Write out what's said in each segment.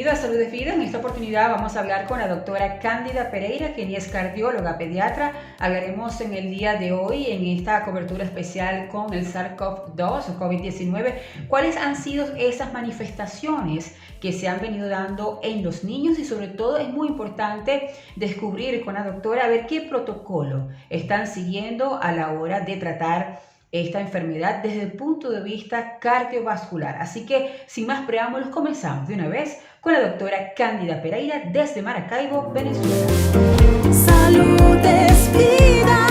Bienvenido a Salud de Vida. En esta oportunidad vamos a hablar con la doctora Cándida Pereira, quien es cardióloga pediatra. Hablaremos en el día de hoy, en esta cobertura especial con el SARS-CoV-2 o COVID-19, cuáles han sido esas manifestaciones que se han venido dando en los niños y sobre todo es muy importante descubrir con la doctora a ver qué protocolo están siguiendo a la hora de tratar esta enfermedad desde el punto de vista cardiovascular. Así que, sin más preámbulos, comenzamos de una vez con la doctora Cándida Pereira desde Maracaibo, Venezuela. Salud es vida.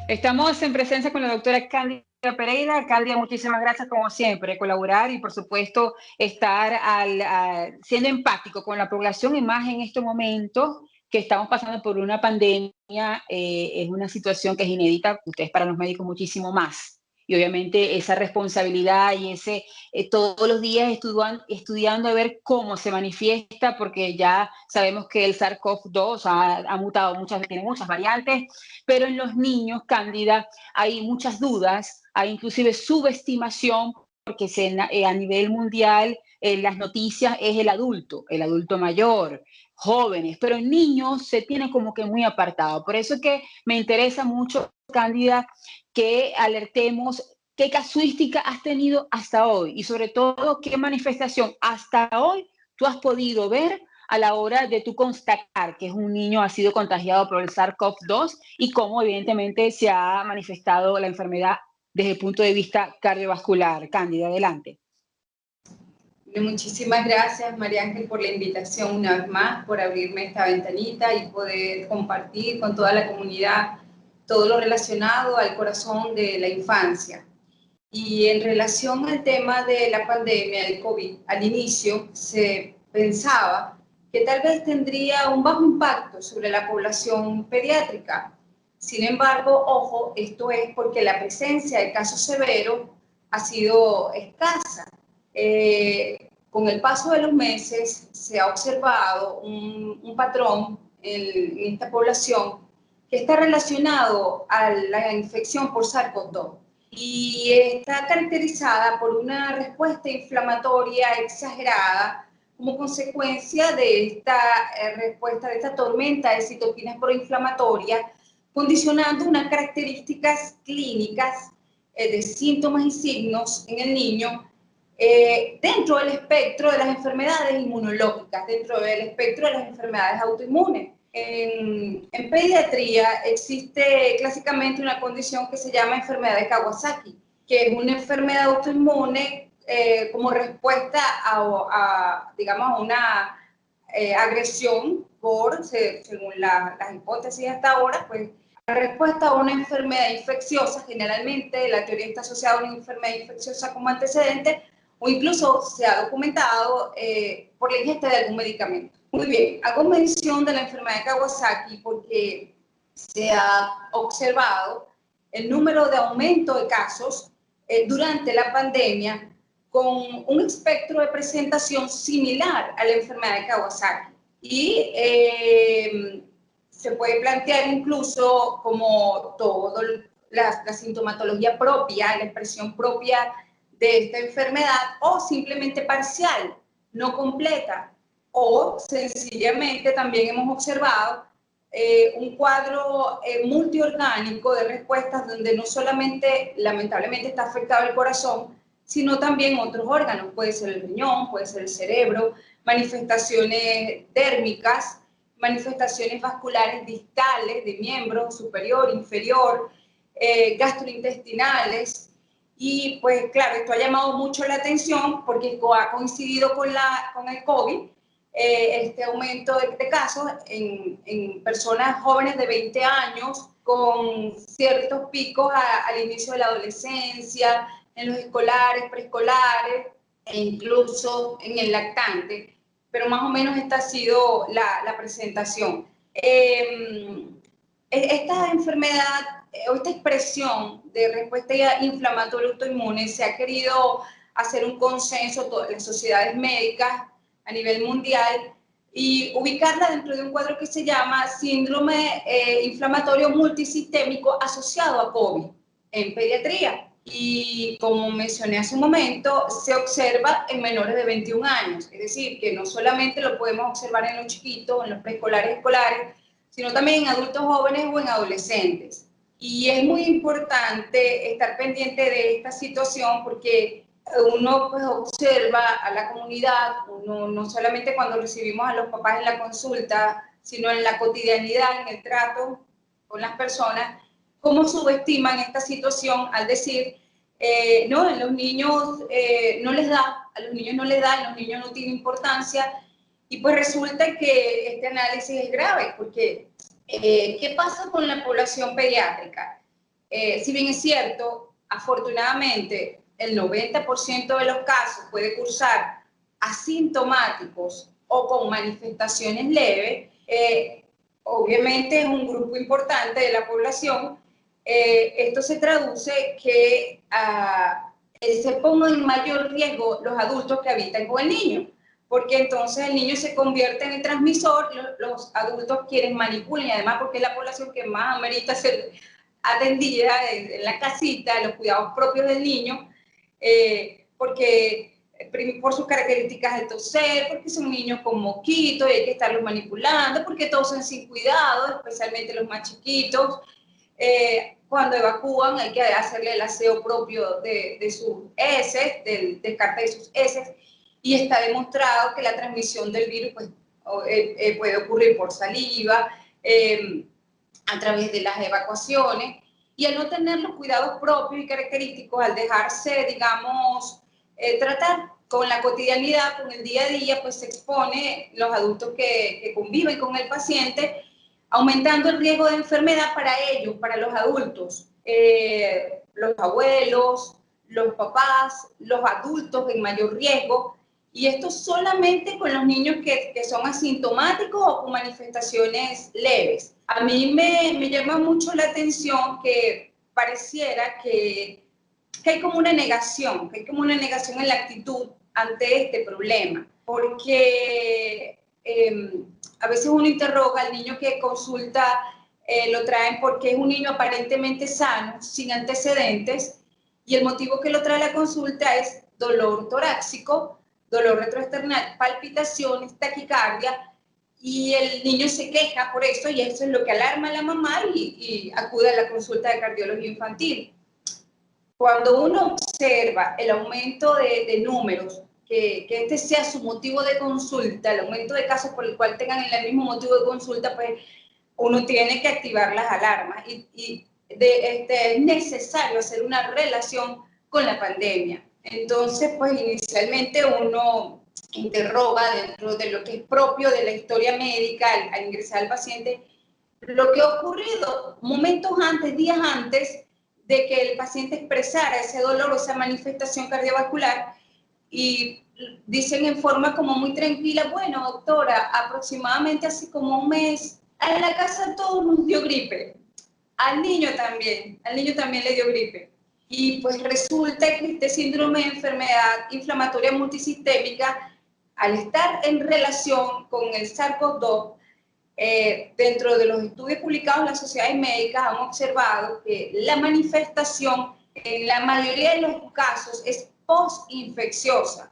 Estamos en presencia con la doctora Cándida Pereira. Cándida, muchísimas gracias como siempre, colaborar y por supuesto estar siendo empático con la población y más en estos momentos que estamos pasando por una pandemia. Es una situación que es inédita, ustedes para los médicos muchísimo más. Y obviamente esa responsabilidad y todos los días estudiando a ver cómo se manifiesta, porque ya sabemos que el SARS-CoV-2 ha mutado tiene muchas variantes, pero en los niños, Cándida, hay muchas dudas, hay inclusive subestimación, porque a nivel mundial las noticias es el adulto mayor, jóvenes, pero en niños se tiene como que muy apartado. Por eso es que me interesa mucho, Cándida, que alertemos qué casuística has tenido hasta hoy y sobre todo qué manifestación hasta hoy tú has podido ver a la hora de tú constatar que un niño ha sido contagiado por el SARS-CoV-2 y cómo evidentemente se ha manifestado la enfermedad desde el punto de vista cardiovascular. Cándida, adelante. Muchísimas gracias, María Ángel, por la invitación una vez más, por abrirme esta ventanita y poder compartir con toda la comunidad todo lo relacionado al corazón de la infancia. Y en relación al tema de la pandemia del COVID, al inicio se pensaba que tal vez tendría un bajo impacto sobre la población pediátrica. Sin embargo, ojo, esto es porque la presencia de casos severos ha sido escasa. Con el paso de los meses se ha observado un patrón en esta población que está relacionado a la infección por SARS-CoV-2 y está caracterizada por una respuesta inflamatoria exagerada como consecuencia de esta respuesta, de esta tormenta de citoquinas proinflamatorias, condicionando unas características clínicas de síntomas y signos en el niño dentro del espectro de las enfermedades inmunológicas, dentro del espectro de las enfermedades autoinmunes. En pediatría existe clásicamente una condición que se llama enfermedad de Kawasaki, que es una enfermedad autoinmune como respuesta digamos, a una agresión según las hipótesis hasta ahora, pues la respuesta a una enfermedad infecciosa. Generalmente la teoría está asociada a una enfermedad infecciosa como antecedente, o incluso se ha documentado por la ingesta de algún medicamento. Muy bien, hago mención de la enfermedad de Kawasaki porque se ha observado el número de aumento de casos durante la pandemia con un espectro de presentación similar a la enfermedad de Kawasaki. Y se puede plantear incluso como toda la sintomatología propia, la expresión propia de esta enfermedad, o simplemente parcial, no completa, o sencillamente también hemos observado un cuadro multiorgánico de respuestas donde no solamente lamentablemente está afectado el corazón, sino también otros órganos, puede ser el riñón, puede ser el cerebro, manifestaciones dérmicas, manifestaciones vasculares distales de miembro superior, inferior, gastrointestinales. Y pues claro, esto ha llamado mucho la atención porque ha coincidido con el COVID, este aumento de casos en personas jóvenes de 20 años, con ciertos picos al inicio de la adolescencia, en los escolares, preescolares e incluso en el lactante. Pero más o menos esta ha sido la presentación. Esta enfermedad o esta expresión de respuesta inflamatoria autoinmune se ha querido hacer un consenso, todas las sociedades médicas a nivel mundial, y ubicarla dentro de un cuadro que se llama síndrome inflamatorio multisistémico asociado a COVID en pediatría. Y como mencioné hace un momento, se observa en menores de 21 años, es decir, que no solamente lo podemos observar en los chiquitos, en los preescolares, escolares, sino también en adultos jóvenes o en adolescentes. Y es muy importante estar pendiente de esta situación porque uno pues, observa a la comunidad, uno no solamente cuando recibimos a los papás en la consulta, sino en la cotidianidad, en el trato con las personas, cómo subestiman esta situación al decir, no, a los niños no les da, a los niños no les da, a los niños no tiene importancia, y pues resulta que este análisis es grave, porque ¿qué pasa con la población pediátrica? Si bien es cierto, afortunadamente, el 90% de los casos puede cursar asintomáticos o con manifestaciones leves, obviamente es un grupo importante de la población. Esto se traduce que se pongan en mayor riesgo los adultos que habitan con el niño, porque entonces el niño se convierte en el transmisor, los adultos quieren manipular, y además porque es la población que más amerita ser atendida en la casita, los cuidados propios del niño, porque por sus características de toser, porque son niños con mosquitos y hay que estarlos manipulando, porque tosen sin cuidado, especialmente los más chiquitos. Cuando evacúan hay que hacerle el aseo propio de sus heces, del descarte de sus heces, y está demostrado que la transmisión del virus pues, puede ocurrir por saliva, a través de las evacuaciones, y al no tener los cuidados propios y característicos, al dejarse, digamos, tratar con la cotidianidad, con el día a día, pues se expone los adultos que conviven con el paciente, aumentando el riesgo de enfermedad para ellos, para los adultos, los abuelos, los papás, los adultos en mayor riesgo, y esto solamente con los niños que son asintomáticos o con manifestaciones leves. A mí me llama mucho la atención que pareciera que hay como una negación, en la actitud ante este problema, porque a veces uno interroga al niño que consulta, lo traen porque es un niño aparentemente sano, sin antecedentes, y el motivo que lo trae a la consulta es dolor torácico, dolor retroesternal, palpitaciones, taquicardia, y el niño se queja por eso, y eso es lo que alarma a la mamá y acude a la consulta de cardiología infantil. Cuando uno observa el aumento de números, que este sea su motivo de consulta, el aumento de casos por el cual tengan el mismo motivo de consulta, pues uno tiene que activar las alarmas y es necesario hacer una relación con la pandemia. Entonces, pues inicialmente uno interroga dentro de lo que es propio de la historia médica al ingresar al paciente, lo que ha ocurrido momentos antes, días antes de que el paciente expresara ese dolor o esa manifestación cardiovascular, y dicen en forma como muy tranquila, bueno, doctora, aproximadamente hace como un mes, en la casa todos nos dio gripe, al niño también le dio gripe. Y pues resulta que este síndrome de enfermedad inflamatoria multisistémica, al estar en relación con el SARS-CoV-2, dentro de los estudios publicados en las sociedades médicas han observado que la manifestación en la mayoría de los casos es postinfecciosa.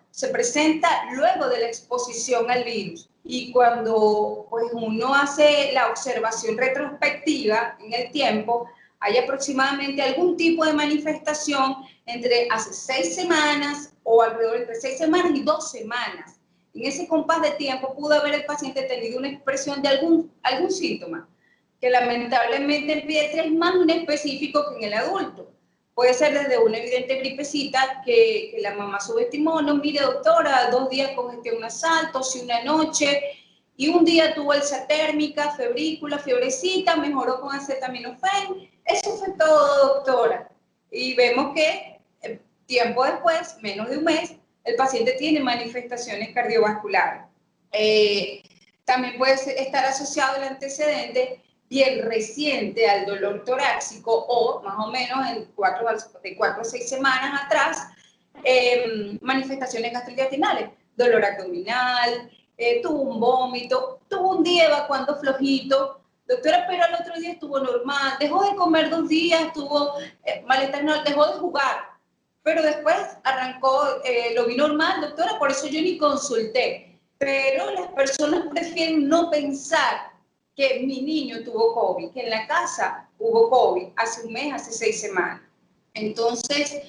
Se presenta luego de la exposición al virus. Y cuando pues, uno hace la observación retrospectiva en el tiempo, hay aproximadamente algún tipo de manifestación entre hace 6 semanas o alrededor entre 6 semanas y 2 semanas. En ese compás de tiempo pudo haber el paciente tenido una expresión de algún síntoma, que lamentablemente en pediatría es más inespecífico que en el adulto. Puede ser desde una evidente gripecita que la mamá subestimó, no, mire doctora, 2 días congestión nasal, tosí una noche, y un día tuvo alza térmica, febrícula, fiebrecita, mejoró con acetaminofén. Eso fue todo, doctora. Y vemos que tiempo después, menos de un mes, el paciente tiene manifestaciones cardiovasculares. También puede estar asociado el antecedente bien reciente al dolor torácico o más o menos de 4 a 6 semanas atrás, manifestaciones gastrointestinales, dolor abdominal, tuvo un vómito, tuvo un día evacuando flojito, doctora, pero al otro día estuvo normal, dejó de comer 2 días, tuvo malestar, no, dejó de jugar, pero después arrancó, lo vi normal, doctora, por eso yo ni consulté. Pero las personas prefieren no pensar que mi niño tuvo COVID, que en la casa hubo COVID hace un mes, hace 6 semanas. Entonces,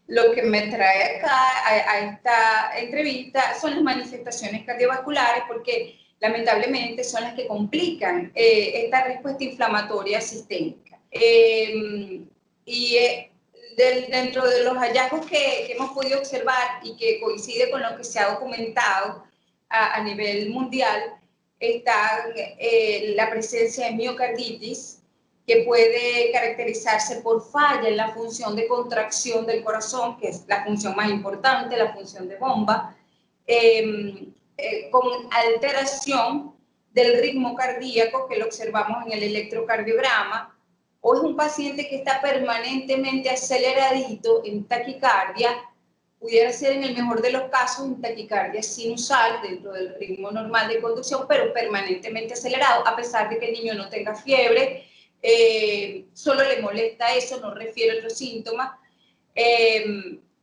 lo que me trae acá a esta entrevista son las manifestaciones cardiovasculares, porque lamentablemente son las que complican esta respuesta inflamatoria sistémica. Dentro de los hallazgos que hemos podido observar y que coincide con lo que se ha documentado a nivel mundial, está la presencia de miocarditis, que puede caracterizarse por falla en la función de contracción del corazón, que es la función más importante, la función de bomba, con alteración del ritmo cardíaco, que lo observamos en el electrocardiograma, o es un paciente que está permanentemente aceleradito en taquicardia, pudiera ser en el mejor de los casos en taquicardia sinusal dentro del ritmo normal de conducción, pero permanentemente acelerado, a pesar de que el niño no tenga fiebre, solo le molesta eso, no refiere a otros síntomas.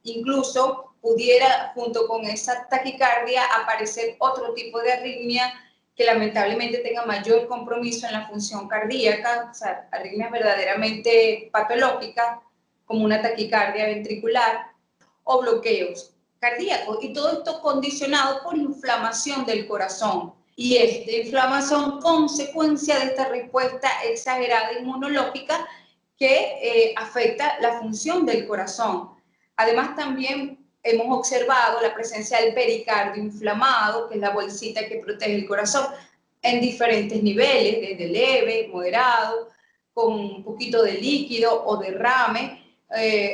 Incluso pudiera, junto con esa taquicardia, aparecer otro tipo de arritmia que lamentablemente tenga mayor compromiso en la función cardíaca, o sea, arritmias verdaderamente patológicas, como una taquicardia ventricular o bloqueos cardíacos. Y todo esto condicionado por inflamación del corazón. Y esta inflamación, consecuencia de esta respuesta exagerada inmunológica que afecta la función del corazón. Además, también hemos observado la presencia del pericardio inflamado, que es la bolsita que protege el corazón, en diferentes niveles, desde leve, moderado, con un poquito de líquido o derrame,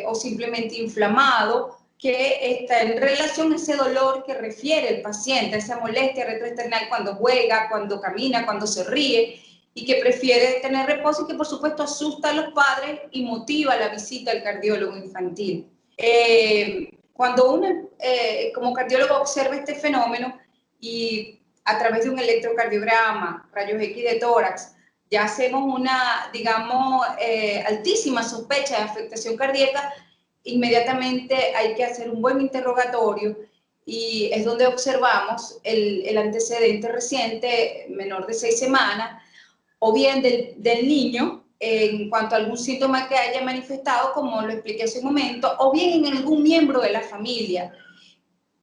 o simplemente inflamado, que está en relación a ese dolor que refiere el paciente, esa molestia retroesternal cuando juega, cuando camina, cuando se ríe, y que prefiere tener reposo y que por supuesto asusta a los padres y motiva la visita al cardiólogo infantil. Cuando uno como cardiólogo observa este fenómeno y a través de un electrocardiograma, rayos X de tórax, ya hacemos una, digamos, altísima sospecha de afectación cardíaca, inmediatamente hay que hacer un buen interrogatorio y es donde observamos el antecedente reciente, menor de 6 semanas, o bien del niño, en cuanto a algún síntoma que haya manifestado, como lo expliqué hace un momento, o bien en algún miembro de la familia.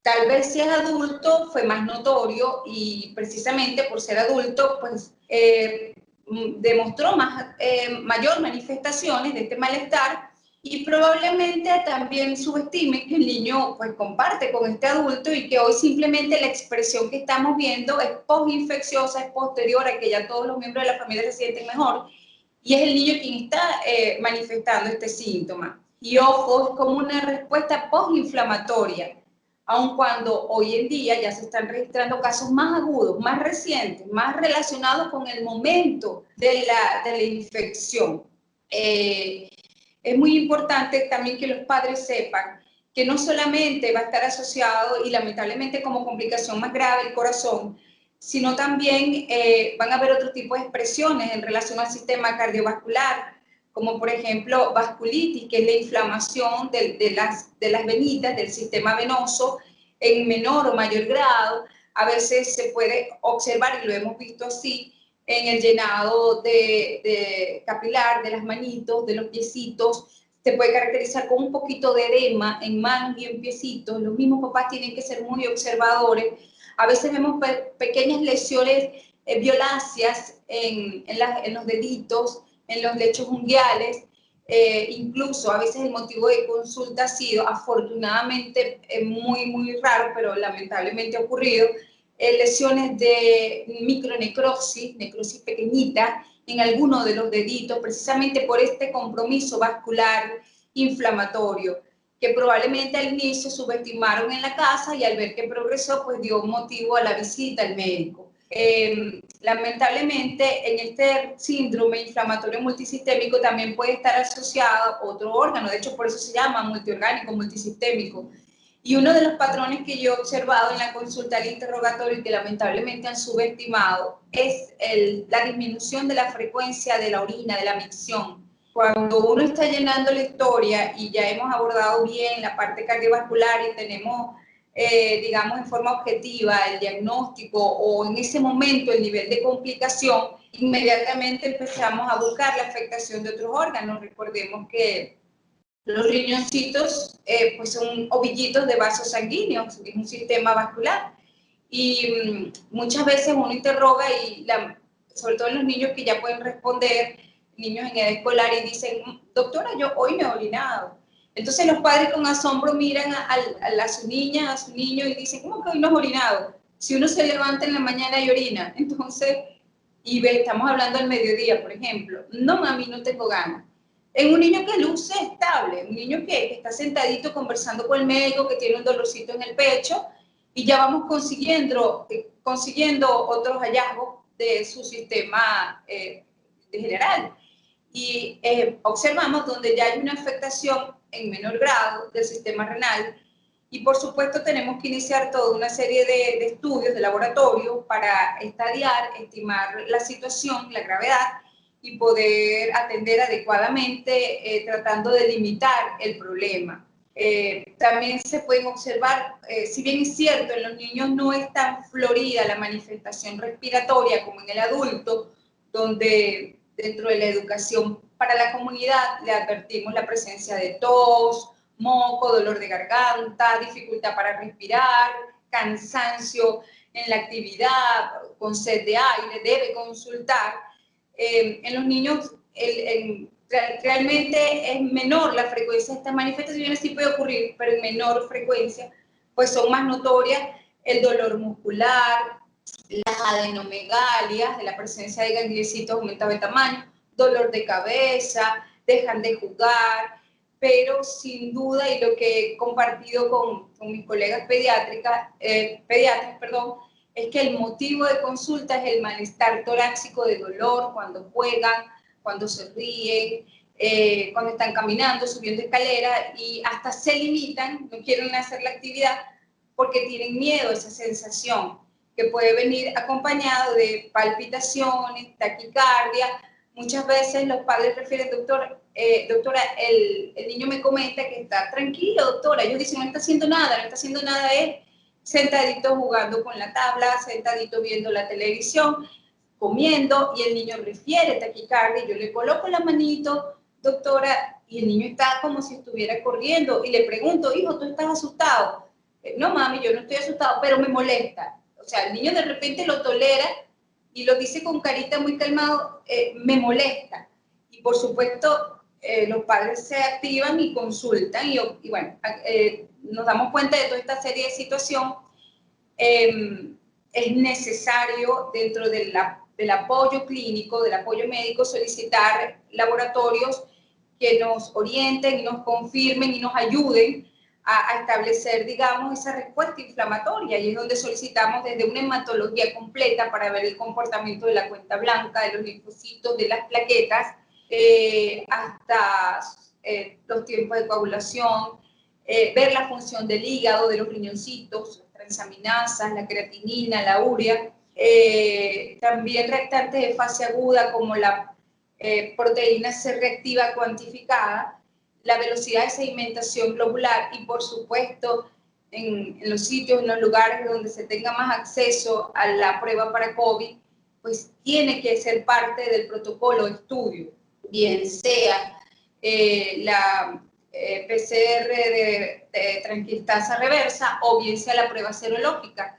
Tal vez si es adulto fue más notorio y precisamente por ser adulto, pues demostró mayor manifestaciones de este malestar y probablemente también subestime que el niño pues comparte con este adulto y que hoy simplemente la expresión que estamos viendo es postinfecciosa, es posterior a que ya todos los miembros de la familia se sienten mejor y es el niño quien está manifestando este síntoma. Y ojo, es como una respuesta postinflamatoria, aun cuando hoy en día ya se están registrando casos más agudos, más recientes, más relacionados con el momento de la infección. Es muy importante también que los padres sepan que no solamente va a estar asociado y lamentablemente como complicación más grave el corazón, sino también van a haber otro tipo de expresiones en relación al sistema cardiovascular, como por ejemplo vasculitis, que es la inflamación de las venitas del sistema venoso en menor o mayor grado. A veces se puede observar, y lo hemos visto así, en el llenado de capilar de las manitos, de los piecitos. Se puede caracterizar con un poquito de edema en manos y en piecitos. Los mismos papás tienen que ser muy observadores. A veces vemos pequeñas lesiones violáceas en los deditos, en los lechos unguiales. Incluso a veces el motivo de consulta ha sido, afortunadamente, muy raro, pero lamentablemente ha ocurrido, lesiones de micronecrosis, necrosis pequeñita en alguno de los deditos, precisamente por este compromiso vascular inflamatorio, que probablemente al inicio subestimaron en la casa y al ver que progresó, pues dio motivo a la visita al médico. Lamentablemente, en este síndrome inflamatorio multisistémico también puede estar asociado otro órgano, de hecho por eso se llama multiorgánico, multisistémico, Y uno de los patrones que yo he observado en la consulta al interrogatorio y que lamentablemente han subestimado es la disminución de la frecuencia de la orina, de la micción. Cuando uno está llenando la historia y ya hemos abordado bien la parte cardiovascular y tenemos, digamos, en forma objetiva el diagnóstico o en ese momento el nivel de complicación, inmediatamente empezamos a buscar la afectación de otros órganos. Recordemos que los riñoncitos pues son ovillitos de vasos sanguíneos, es un sistema vascular. Y muchas veces uno interroga, y sobre todo en los niños que ya pueden responder, niños en edad escolar, y dicen, doctora, yo hoy me he orinado. Entonces los padres con asombro miran a su niña, a su niño, y dicen, ¿cómo que hoy no has orinado? Si uno se levanta en la mañana y orina. Entonces, estamos hablando al mediodía, por ejemplo. No, mami, no tengo ganas. En un niño que luce estable, un niño que está sentadito conversando con el médico, que tiene un dolorcito en el pecho, y ya vamos consiguiendo otros hallazgos de su sistema de general. Y observamos donde ya hay una afectación en menor grado del sistema renal, y por supuesto tenemos que iniciar toda una serie de estudios de laboratorio para estadiar, estimar la situación, la gravedad, y poder atender adecuadamente, tratando de limitar el problema. También se pueden observar, si bien es cierto, en los niños no es tan florida la manifestación respiratoria como en el adulto, donde dentro de la educación para la comunidad le advertimos la presencia de tos, moco, dolor de garganta, dificultad para respirar, cansancio en la actividad, con sed de aire, debe consultar. En los niños realmente es menor la frecuencia de estas manifestaciones, sí puede ocurrir, pero en menor frecuencia, pues son más notorias el dolor muscular, las adenomegalias, de la presencia de gangliositos aumentado de tamaño, dolor de cabeza, dejan de jugar, pero sin duda, y lo que he compartido con mis colegas pediatras, es que el motivo de consulta es el malestar torácico de dolor cuando juegan, cuando se ríen, cuando están caminando, subiendo escaleras, y hasta se limitan, no quieren hacer la actividad porque tienen miedo a esa sensación, que puede venir acompañado de palpitaciones, taquicardia. Muchas veces los padres refieren, doctora, el niño me comenta que está tranquilo, doctora. Ellos dicen, no está haciendo nada, no está haciendo nada él, sentadito jugando con la tabla, sentadito viendo la televisión, comiendo, y el niño refiere taquicardia. Yo le coloco la manito, doctora, y el niño está como si estuviera corriendo, y le pregunto, hijo, ¿tú estás asustado? No, mami, yo no estoy asustado, pero me molesta. O sea, el niño de repente lo tolera y lo dice con carita muy calmado, me molesta. Y por supuesto, los padres se activan y consultan, y bueno, nos damos cuenta de toda esta serie de situaciones. Es necesario, dentro del apoyo clínico, del apoyo médico, solicitar laboratorios que nos orienten y nos confirmen y nos ayuden a establecer, digamos, esa respuesta inflamatoria, y es donde solicitamos desde una hematología completa para ver el comportamiento de la cuenta blanca, de los linfocitos, de las plaquetas, hasta los tiempos de coagulación, ver la función del hígado, de los riñoncitos, las transaminasas, la creatinina, la urea, también reactantes de fase aguda como la proteína C reactiva cuantificada, la velocidad de sedimentación globular, y por supuesto en los sitios, en los lugares donde se tenga más acceso a la prueba para COVID, pues tiene que ser parte del protocolo de estudio, bien sea la PCR de tranquilitasa reversa, o bien sea la prueba serológica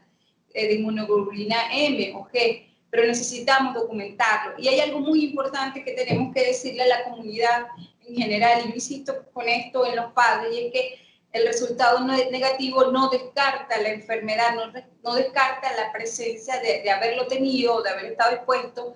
de inmunoglobulina M o G, pero necesitamos documentarlo. Y hay algo muy importante que tenemos que decirle a la comunidad en general, y yo insisto con esto en los padres, y es que el resultado negativo no descarta la enfermedad, no descarta la presencia de haberlo tenido, de haber estado expuesto.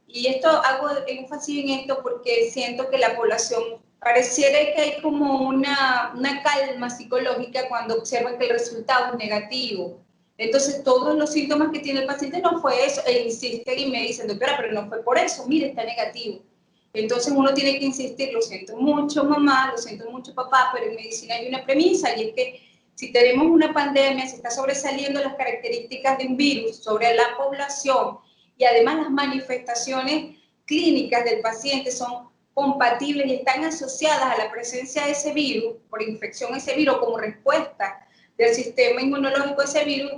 Y esto, hago énfasis en esto porque siento que la población pareciera que hay como una calma psicológica cuando observan que el resultado es negativo. Entonces, todos los síntomas que tiene el paciente no fue eso, e insisten y me dicen, doctora, pero no fue por eso, mire, está negativo. Entonces uno tiene que insistir, lo siento mucho mamá, lo siento mucho papá, pero en medicina hay una premisa y es que si tenemos una pandemia, si está sobresaliendo las características de un virus sobre la población y además las manifestaciones clínicas del paciente son compatibles y están asociadas a la presencia de ese virus, por infección a ese virus, como respuesta del sistema inmunológico a ese virus,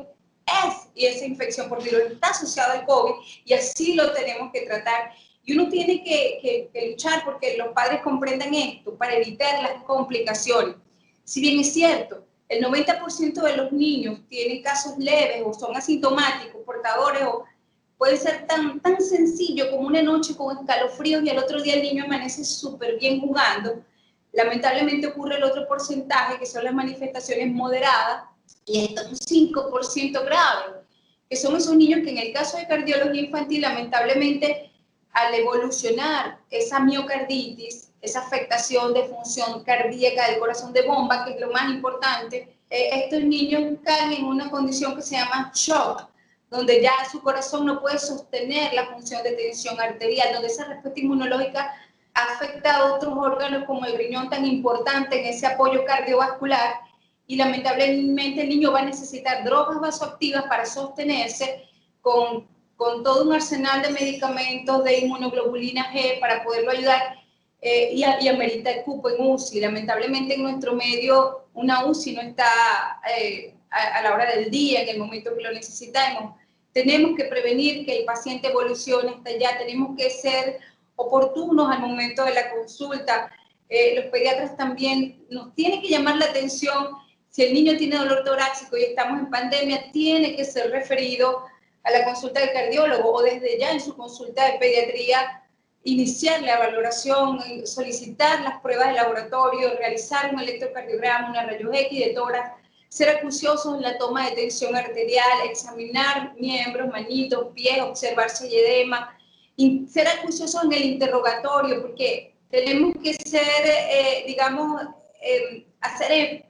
y esa infección por virus está asociada al COVID y así lo tenemos que tratar. Y uno tiene que luchar porque los padres comprendan esto para evitar las complicaciones. Si bien es cierto, el 90% de los niños tienen casos leves o son asintomáticos, portadores, o puede ser tan sencillo como una noche con escalofríos y al otro día el niño amanece súper bien jugando. Lamentablemente ocurre el otro porcentaje, que son las manifestaciones moderadas, y esto es un 5% grave, que son esos niños que en el caso de cardiología infantil, lamentablemente, al evolucionar esa miocarditis, esa afectación de función cardíaca del corazón de bomba, que es lo más importante, estos niños caen en una condición que se llama shock, donde ya su corazón no puede sostener la función de tensión arterial, donde esa respuesta inmunológica afecta a otros órganos como el riñón tan importante en ese apoyo cardiovascular, y lamentablemente el niño va a necesitar drogas vasoactivas para sostenerse con todo un arsenal de medicamentos de inmunoglobulina G para poderlo ayudar, y amerita el cupo en UCI. Lamentablemente en nuestro medio una UCI no está a la hora del día, en el momento que lo necesitamos. Tenemos que prevenir que el paciente evolucione hasta allá, tenemos que ser oportunos al momento de la consulta. Los pediatras también nos tienen que llamar la atención. Si el niño tiene dolor torácico y estamos en pandemia, tiene que ser referido a la consulta del cardiólogo o desde ya en su consulta de pediatría iniciar la valoración, solicitar las pruebas de laboratorio, realizar un electrocardiograma, una rayos X de tórax, ser acuciosos en la toma de tensión arterial, examinar miembros, manitos, pies, observar si hay edema, y ser acuciosos en el interrogatorio, porque tenemos que ser, hacer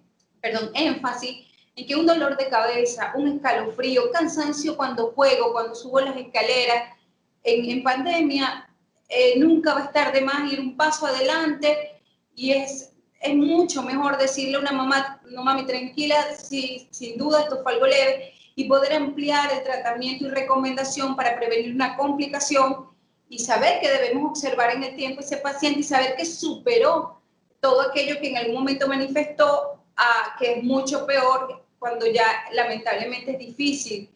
énfasis en que un dolor de cabeza, un escalofrío, cansancio cuando juego, cuando subo las escaleras, en pandemia, nunca va a estar de más ir un paso adelante, y es mucho mejor decirle a una mamá, no mami, tranquila, si, sin duda esto fue algo leve, y poder ampliar el tratamiento y recomendación para prevenir una complicación y saber que debemos observar en el tiempo ese paciente y saber que superó todo aquello que en algún momento manifestó, que es mucho peor cuando ya lamentablemente es difícil,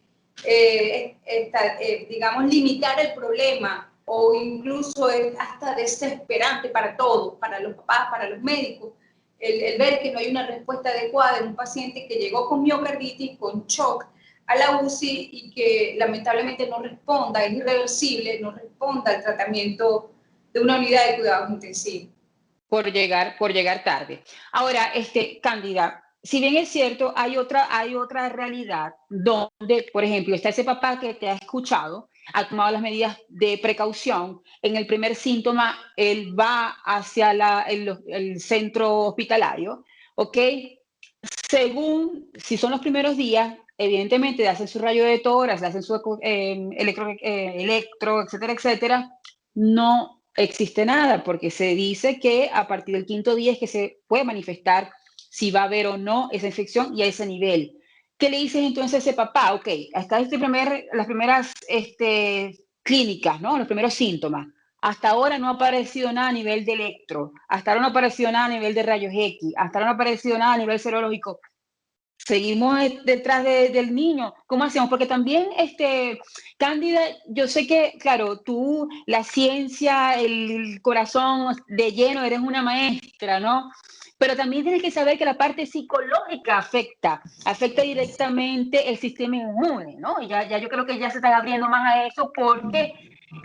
digamos, limitar el problema, o incluso es hasta desesperante para todos, para los papás, para los médicos, el ver que no hay una respuesta adecuada en un paciente que llegó con miocarditis, con shock a la UCI y que lamentablemente no responda, es irreversible, no responda al tratamiento de una unidad de cuidados intensivos. Por llegar tarde. Ahora, Cándida, si bien es cierto, hay otra realidad donde, por ejemplo, está ese papá que te ha escuchado, ha tomado las medidas de precaución. En el primer síntoma, él va hacia el centro hospitalario, ¿ok? Según, si son los primeros días, evidentemente le hacen su rayo de tórax, le hacen su electro, etcétera, etcétera, no existe nada, porque se dice que a partir del quinto día es que se puede manifestar si va a haber o no esa infección y a ese nivel. ¿Qué le dices entonces a ese papá? Ok, hasta las primeras clínicas, ¿no? Los primeros síntomas. Hasta ahora no ha aparecido nada a nivel de electro, hasta ahora no ha aparecido nada a nivel de rayos X, hasta ahora no ha aparecido nada a nivel serológico. Seguimos detrás del niño. ¿Cómo hacemos? Porque también, Cándida, yo sé que, claro, tú, la ciencia, el corazón de lleno, eres una maestra, ¿no? Pero también tienes que saber que la parte psicológica afecta directamente el sistema inmune, ¿no? Y ya yo creo que ya se están abriendo más a eso porque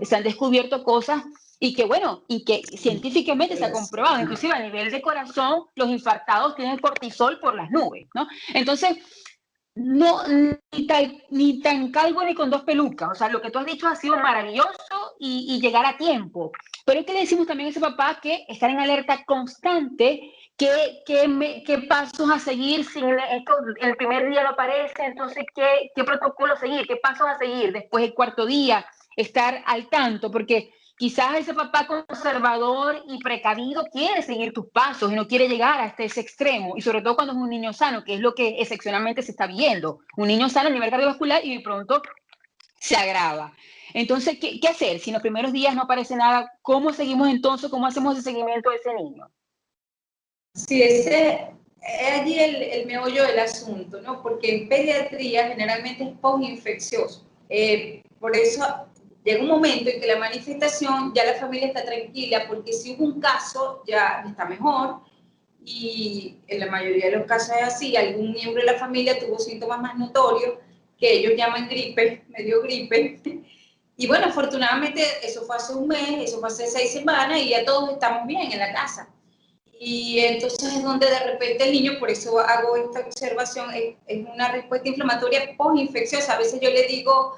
se han descubierto cosas y que, bueno, y que científicamente se ha comprobado, inclusive a nivel de corazón, los infartados tienen cortisol por las nubes, ¿no? Entonces, no, ni tan calvo ni con dos pelucas. O sea, lo que tú has dicho ha sido maravilloso y llegar a tiempo. Pero es que le decimos también a ese papá que estar en alerta constante, qué pasos a seguir si esto el primer día no aparece, entonces qué protocolo seguir, qué pasos a seguir después del cuarto día, estar al tanto, porque quizás ese papá conservador y precavido quiere seguir tus pasos y no quiere llegar hasta ese extremo, y sobre todo cuando es un niño sano, que es lo que excepcionalmente se está viendo. Un niño sano a nivel cardiovascular y de pronto se agrava. Entonces, ¿qué hacer? Si en los primeros días no aparece nada, ¿cómo seguimos entonces? ¿Cómo hacemos el seguimiento de ese niño? Sí, ese es allí el meollo del asunto, ¿no? Porque en pediatría generalmente es postinfeccioso. Por eso llega un momento en que la manifestación ya la familia está tranquila, porque si hubo un caso ya está mejor, y en la mayoría de los casos es así, algún miembro de la familia tuvo síntomas más notorios, que ellos llaman gripe, medio gripe. Y bueno, afortunadamente eso fue hace un mes, eso fue hace 6 semanas y ya todos estamos bien en la casa. Y entonces es donde de repente el niño, por eso hago esta observación, es una respuesta inflamatoria postinfecciosa. A veces yo le digo,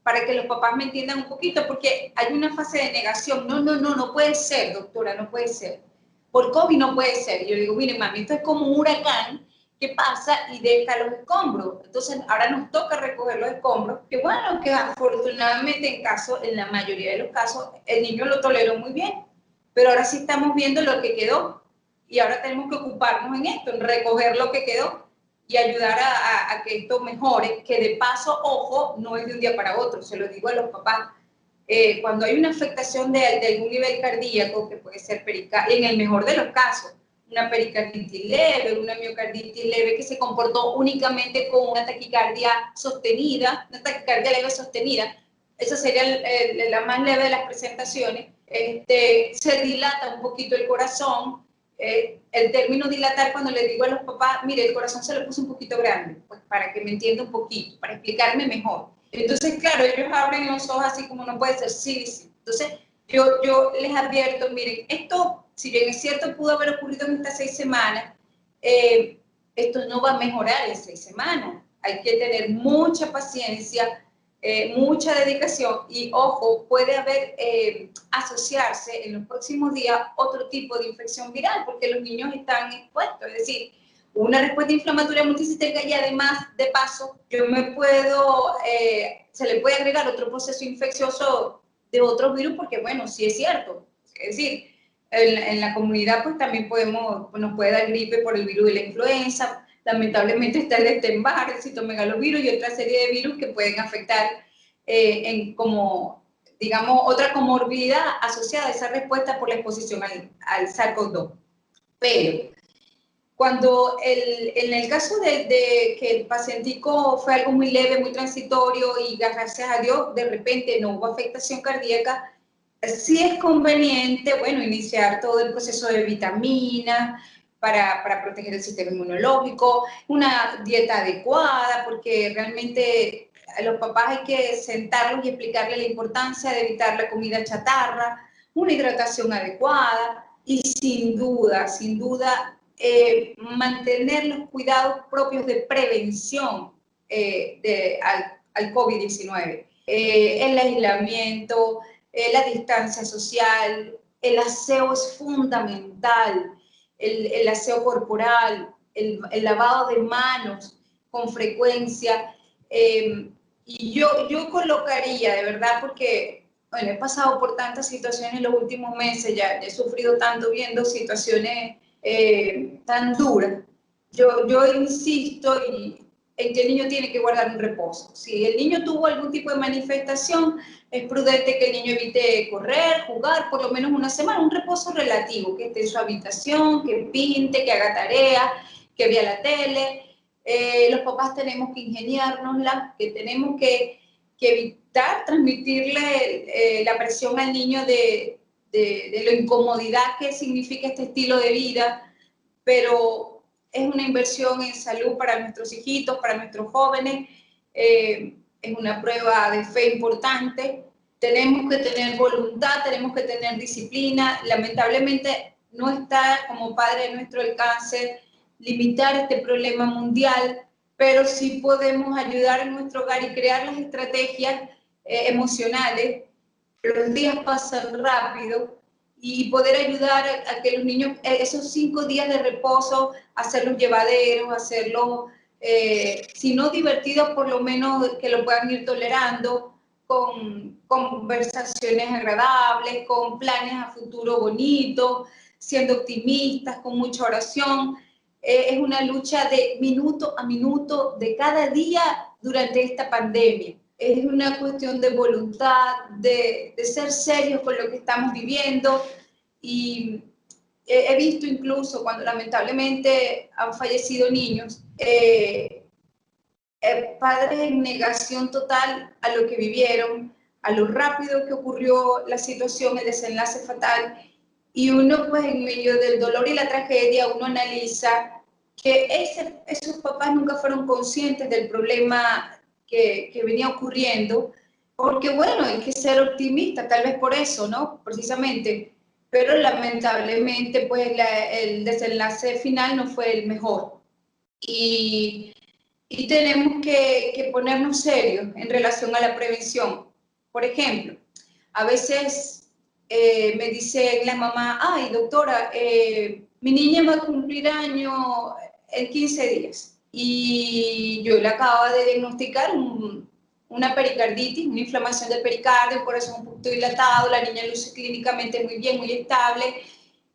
para que los papás me entiendan un poquito, porque hay una fase de negación. No, no, no, no puede ser, doctora, no puede ser. Por COVID no puede ser. Y yo le digo, mire, mami, esto es como un huracán que pasa y deja los escombros. Entonces ahora nos toca recoger los escombros, que bueno, que afortunadamente en la mayoría de los casos, el niño lo toleró muy bien. Pero ahora sí estamos viendo lo que quedó y ahora tenemos que ocuparnos en esto, en recoger lo que quedó y ayudar a que esto mejore, que de paso, ojo, no es de un día para otro, se lo digo a los papás. Cuando hay una afectación de algún nivel cardíaco, que puede ser en el mejor de los casos, una pericarditis leve, una miocarditis leve que se comportó únicamente con una taquicardia sostenida, una taquicardia leve sostenida, esa sería la más leve de las presentaciones. Se dilata un poquito el corazón. El término dilatar, cuando le digo a los papás, mire, el corazón se lo puse un poquito grande, pues para que me entienda un poquito, para explicarme mejor. Entonces, claro, ellos abren los ojos así como no puede ser, sí, sí. Entonces, yo les advierto, miren, esto, si bien es cierto, pudo haber ocurrido en estas 6 semanas, esto no va a mejorar en 6 semanas. Hay que tener mucha paciencia, mucha dedicación y, ojo, puede haber asociarse en los próximos días otro tipo de infección viral porque los niños están expuestos, es decir, una respuesta inflamatoria multisistémica y además, de paso, se le puede agregar otro proceso infeccioso de otros virus porque, bueno, sí es cierto, es decir, en la comunidad pues también nos puede dar gripe por el virus de la influenza. Lamentablemente está el Epstein-Barr, el citomegalovirus y otra serie de virus que pueden afectar como, digamos, otra comorbilidad asociada a esa respuesta por la exposición al SARS-CoV-2. Pero cuando en el caso de que el pacientico fue algo muy leve, muy transitorio y gracias a Dios de repente no hubo afectación cardíaca, sí es conveniente, bueno, iniciar todo el proceso de vitaminas para proteger el sistema inmunológico, una dieta adecuada, porque realmente a los papás hay que sentarlos y explicarles la importancia de evitar la comida chatarra, una hidratación adecuada y sin duda, mantener los cuidados propios de prevención al COVID-19. El aislamiento, la distancia social, el aseo es fundamental, el aseo corporal, el lavado de manos con frecuencia. Y yo colocaría, de verdad, porque bueno, he pasado por tantas situaciones en los últimos meses, ya he sufrido tanto viendo situaciones tan duras. Yo insisto en que el niño tiene que guardar un reposo. Si el niño tuvo algún tipo de manifestación, es prudente que el niño evite correr, jugar por lo menos una semana, un reposo relativo, que esté en su habitación, que pinte, que haga tarea, que vea la tele. Los papás tenemos que ingeniárnosla, que tenemos que evitar transmitirle la presión al niño de la incomodidad que significa este estilo de vida, pero es una inversión en salud para nuestros hijitos, para nuestros jóvenes, es una prueba de fe importante. Tenemos que tener voluntad, tenemos que tener disciplina. Lamentablemente no está como padre de nuestro alcance limitar este problema mundial, pero sí podemos ayudar en nuestro hogar y crear las estrategias emocionales. Los días pasan rápido y poder ayudar a que los niños, esos 5 días de reposo, hacerlos llevaderos, hacerlos, si no divertidos, por lo menos que lo puedan ir tolerando, con conversaciones agradables, con planes a futuro bonitos, siendo optimistas, con mucha oración. Es una lucha de minuto a minuto de cada día durante esta pandemia. Es una cuestión de voluntad, de ser serios con lo que estamos viviendo, y he visto incluso cuando lamentablemente han fallecido niños, padres en negación total a lo que vivieron, a lo rápido que ocurrió la situación, el desenlace fatal, y uno pues en medio del dolor y la tragedia, uno analiza que esos papás nunca fueron conscientes del problema que venía ocurriendo, porque bueno, hay que ser optimista, tal vez por eso, ¿no? Precisamente, pero lamentablemente pues el desenlace final no fue el mejor. Y tenemos que ponernos serios en relación a la prevención. Por ejemplo, a veces me dice la mamá, ay doctora, mi niña va a cumplir año en 15 días y yo le acabo de diagnosticar una pericarditis, una inflamación del pericardio, un corazón un poquito dilatado, la niña luce clínicamente muy bien, muy estable,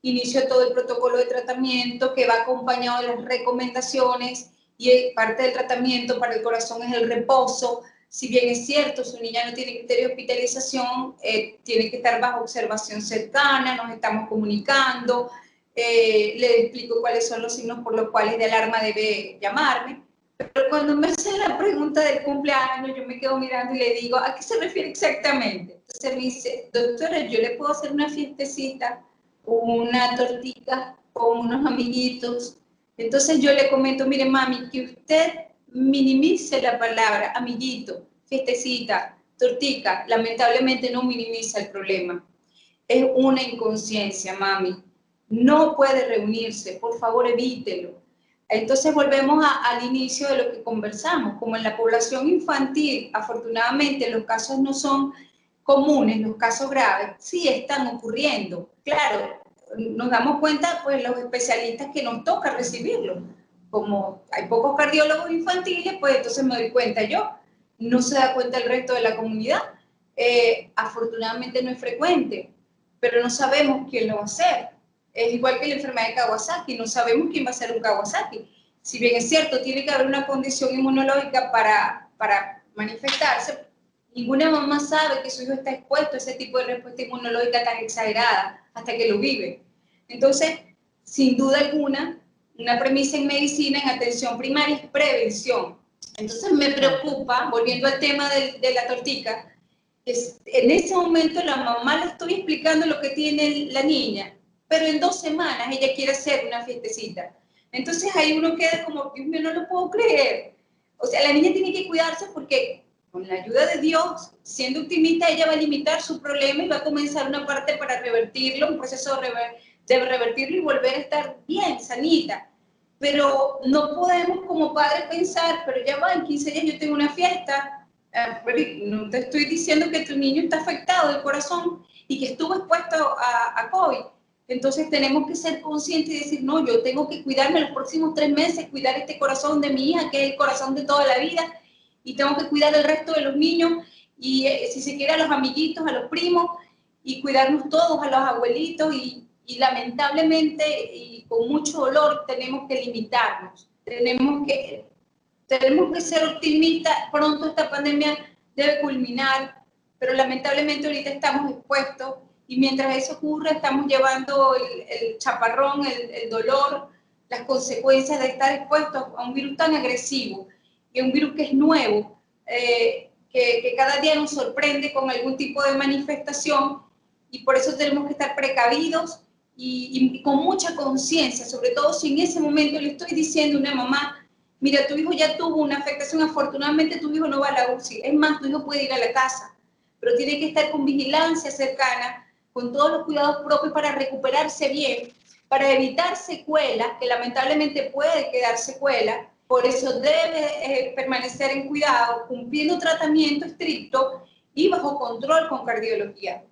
inicio todo el protocolo de tratamiento que va acompañado de las recomendaciones, y parte del tratamiento para el corazón es el reposo. Si bien es cierto, su niña no tiene criterio de hospitalización, tiene que estar bajo observación cercana, nos estamos comunicando, le explico cuáles son los signos por los cuales de alarma debe llamarme. Pero cuando me hacen la pregunta del cumpleaños, yo me quedo mirando y le digo, ¿a qué se refiere exactamente? Entonces me dice, doctora, yo le puedo hacer una fiestecita, una tortita con unos amiguitos. Entonces yo le comento, mire mami, que usted minimice la palabra amiguito, fiestecita, tortica, lamentablemente no minimiza el problema. Es una inconsciencia, mami. No puede reunirse, por favor evítelo. Entonces volvemos al inicio de lo que conversamos. Como en la población infantil, afortunadamente los casos no son comunes, los casos graves, sí están ocurriendo. Claro, nos damos cuenta, pues, los especialistas que nos toca recibirlo. Como hay pocos cardiólogos infantiles, pues entonces me doy cuenta yo. No se da cuenta el resto de la comunidad. Afortunadamente no es frecuente, pero no sabemos quién lo va a hacer. Es igual que la enfermedad de Kawasaki, no sabemos quién va a ser un Kawasaki. Si bien es cierto, tiene que haber una condición inmunológica para manifestarse, ninguna mamá sabe que su hijo está expuesto a ese tipo de respuesta inmunológica tan exagerada hasta que lo vive. Entonces, sin duda alguna, una premisa en medicina, en atención primaria, es prevención. Entonces me preocupa, volviendo al tema de la tortica, en ese momento la mamá le estoy explicando lo que tiene la niña, pero en 2 semanas ella quiere hacer una fiestecita. Entonces ahí uno queda como, Dios mío, no lo puedo creer. O sea, la niña tiene que cuidarse porque con la ayuda de Dios, siendo optimista, ella va a limitar su problema y va a comenzar una parte para revertirlo, un proceso de revertirlo y volver a estar bien, sanita. Pero no podemos como padres pensar, pero ya va, en 15 días yo tengo una fiesta. No te estoy diciendo que tu niño está afectado del corazón y que estuvo expuesto a COVID. Entonces tenemos que ser conscientes y decir, no, yo tengo que cuidarme los próximos 3 meses, cuidar este corazón de mi hija, que es el corazón de toda la vida, y tengo que cuidar el resto de los niños, y si se quiere a los amiguitos, a los primos, y cuidarnos todos, a los abuelitos, y lamentablemente, y con mucho dolor, tenemos que limitarnos, tenemos que ser optimistas. Pronto esta pandemia debe culminar, pero lamentablemente ahorita estamos expuestos, y mientras eso ocurre estamos llevando el chaparrón, el dolor, las consecuencias de estar expuestos a un virus tan agresivo, y un virus que es nuevo, que cada día nos sorprende con algún tipo de manifestación, y por eso tenemos que estar precavidos y con mucha conciencia, sobre todo si en ese momento le estoy diciendo a una mamá, mira, tu hijo ya tuvo una afectación, afortunadamente tu hijo no va a la UCI, es más, tu hijo puede ir a la casa, pero tiene que estar con vigilancia cercana, con todos los cuidados propios para recuperarse bien, para evitar secuelas, que lamentablemente puede quedar secuelas. Por eso debe permanecer en cuidado, cumpliendo tratamiento estricto y bajo control con cardiología.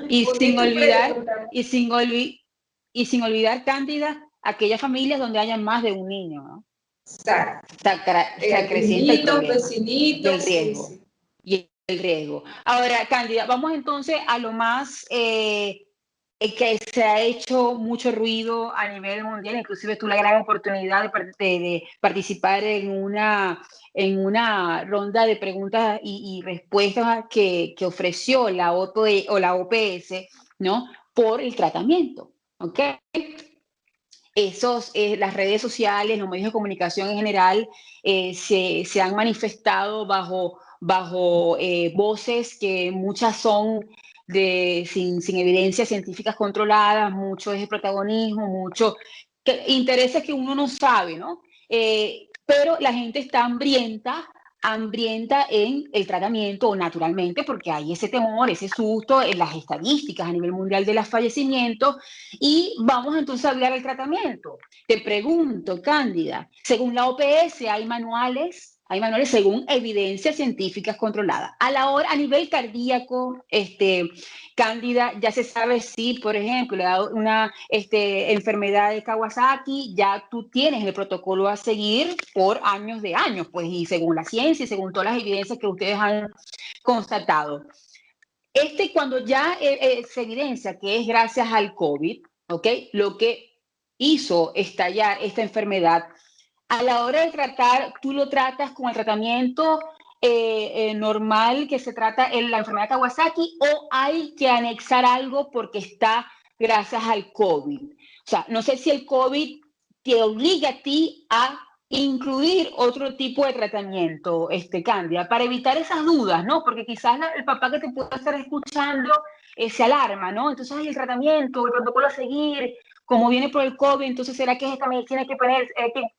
Y sin olvidar, y sin olvidar, Cándida, aquellas familias donde haya más de un niño, ¿no? Exacto. Se acrecienta el problema Vecinitos, y el riesgo. sí. Y el riesgo. Ahora, Cándida, vamos entonces a lo más que se ha hecho mucho ruido a nivel mundial, inclusive tuve la gran oportunidad de participar en una ronda de preguntas y respuestas que ofreció la OPE, o la OPS, ¿no? Por el tratamiento, ¿ok? Las redes sociales, los medios de comunicación en general, se han manifestado bajo voces que muchas son sin evidencias científicas controladas, mucho es el protagonismo, mucho intereses que uno no sabe, ¿no? Pero la gente está hambrienta en el tratamiento, naturalmente, porque hay ese temor, ese susto en las estadísticas a nivel mundial de los fallecimientos. Y vamos entonces a hablar del tratamiento. Te pregunto, Cándida, según la OPS hay manuales según evidencias científicas controladas. A nivel cardíaco, Cándida, ya se sabe si, por ejemplo, una enfermedad de Kawasaki, ya tú tienes el protocolo a seguir por años de años, pues, y según la ciencia y según todas las evidencias que ustedes han constatado. Cuando ya se evidencia que es gracias al COVID, ¿ok? Lo que hizo estallar esta enfermedad, a la hora de tratar, tú lo tratas con el tratamiento normal que se trata en la enfermedad de Kawasaki, o hay que anexar algo porque está gracias al COVID. O sea, no sé si el COVID te obliga a ti a incluir otro tipo de tratamiento, Cándida, para evitar esas dudas, ¿no? Porque quizás el papá que te pueda estar escuchando se alarma, ¿no? Entonces, hay el tratamiento, el protocolo a seguir, como viene por el COVID, entonces ¿será que esta medicina hay que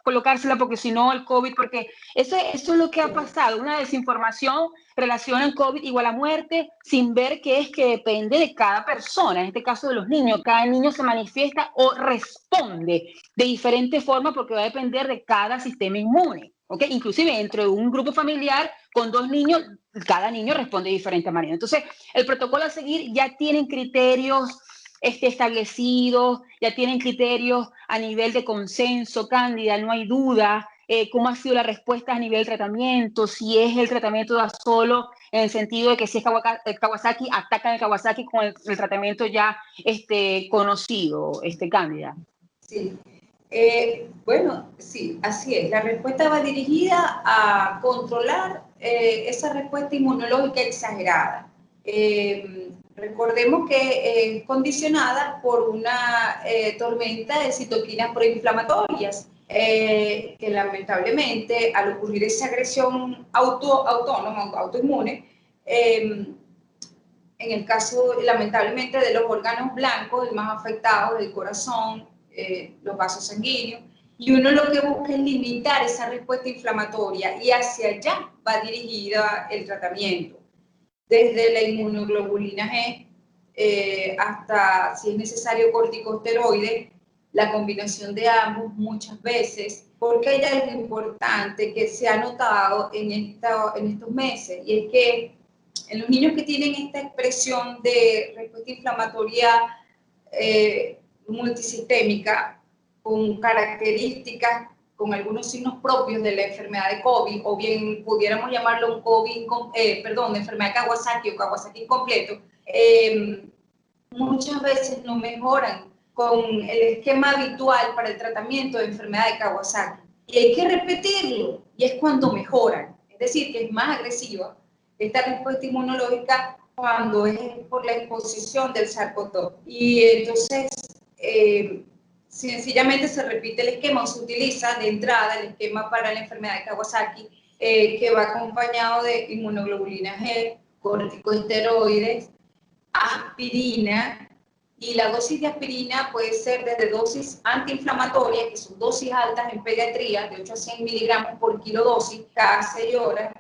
colocársela porque si no el COVID? Porque eso es lo que ha pasado, una desinformación relaciona el COVID igual a muerte, sin ver que es que depende de cada persona, en este caso de los niños, cada niño se manifiesta o responde de diferente forma porque va a depender de cada sistema inmune. ¿Okay? Inclusive dentro de un grupo familiar con 2 niños, cada niño responde de diferente manera. Entonces, el protocolo a seguir ya tienen criterios establecidos, ya tienen criterios a nivel de consenso, Cándida, no hay duda. ¿Cómo ha sido la respuesta a nivel de tratamiento? Si es el tratamiento de solo, en el sentido de que si es Kawasaki, atacan el Kawasaki con el tratamiento ya conocido, Cándida. Sí. Bueno, sí, así es. La respuesta va dirigida a controlar esa respuesta inmunológica exagerada. Recordemos que es condicionada por una tormenta de citoquinas proinflamatorias, que lamentablemente al ocurrir esa agresión autónoma, autoinmune, en el caso lamentablemente de los órganos blancos, el más afectado, el corazón, los vasos sanguíneos, y uno lo que busca es limitar esa respuesta inflamatoria, y hacia allá va dirigida el tratamiento, desde la inmunoglobulina G hasta, si es necesario, corticosteroides, la combinación de ambos muchas veces, porque ya es importante que se ha notado en estos meses, y es que en los niños que tienen esta expresión de respuesta inflamatoria multisistémica, con características, con algunos signos propios de la enfermedad de COVID, o bien pudiéramos llamarlo un COVID, enfermedad de Kawasaki o Kawasaki incompleto, muchas veces no mejoran con el esquema habitual para el tratamiento de enfermedad de Kawasaki. Y hay que repetirlo, y es cuando mejoran. Es decir, que es más agresiva esta respuesta inmunológica cuando es por la exposición del SARS-CoV-2. Y entonces, sencillamente se repite el esquema, o se utiliza de entrada el esquema para la enfermedad de Kawasaki, que va acompañado de inmunoglobulina G, corticosteroides, aspirina, y la dosis de aspirina puede ser desde dosis antiinflamatorias, que son dosis altas en pediatría, de 8 a 100 miligramos por kilodosis cada 6 horas,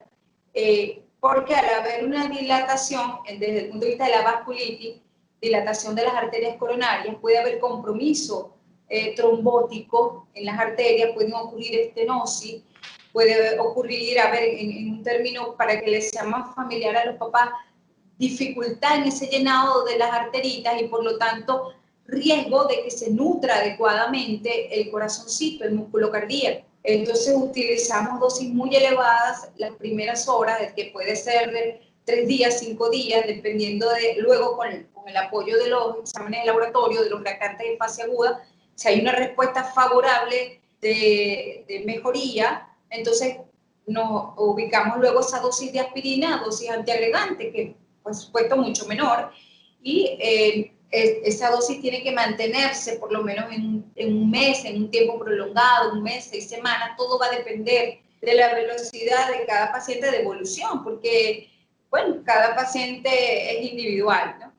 porque al haber una dilatación, desde el punto de vista de la vasculitis, dilatación de las arterias coronarias, puede haber compromiso trombótico en las arterias, pueden ocurrir estenosis, puede ocurrir, en un término para que les sea más familiar a los papás, dificultad en ese llenado de las arteritas, y por lo tanto riesgo de que se nutra adecuadamente el corazoncito, el músculo cardíaco. Entonces utilizamos dosis muy elevadas las primeras horas, que puede ser 3 días, 5 días, dependiendo de, luego con el apoyo de los exámenes de laboratorio, de los reactantes de fase aguda, si hay una respuesta favorable de mejoría, entonces nos ubicamos luego esa dosis de aspirina, dosis antiagregante, que por supuesto mucho menor, y esa dosis tiene que mantenerse por lo menos en un mes, en un tiempo prolongado, un mes, 6 semanas, todo va a depender de la velocidad de cada paciente de evolución, porque, bueno, cada paciente es individual, ¿no?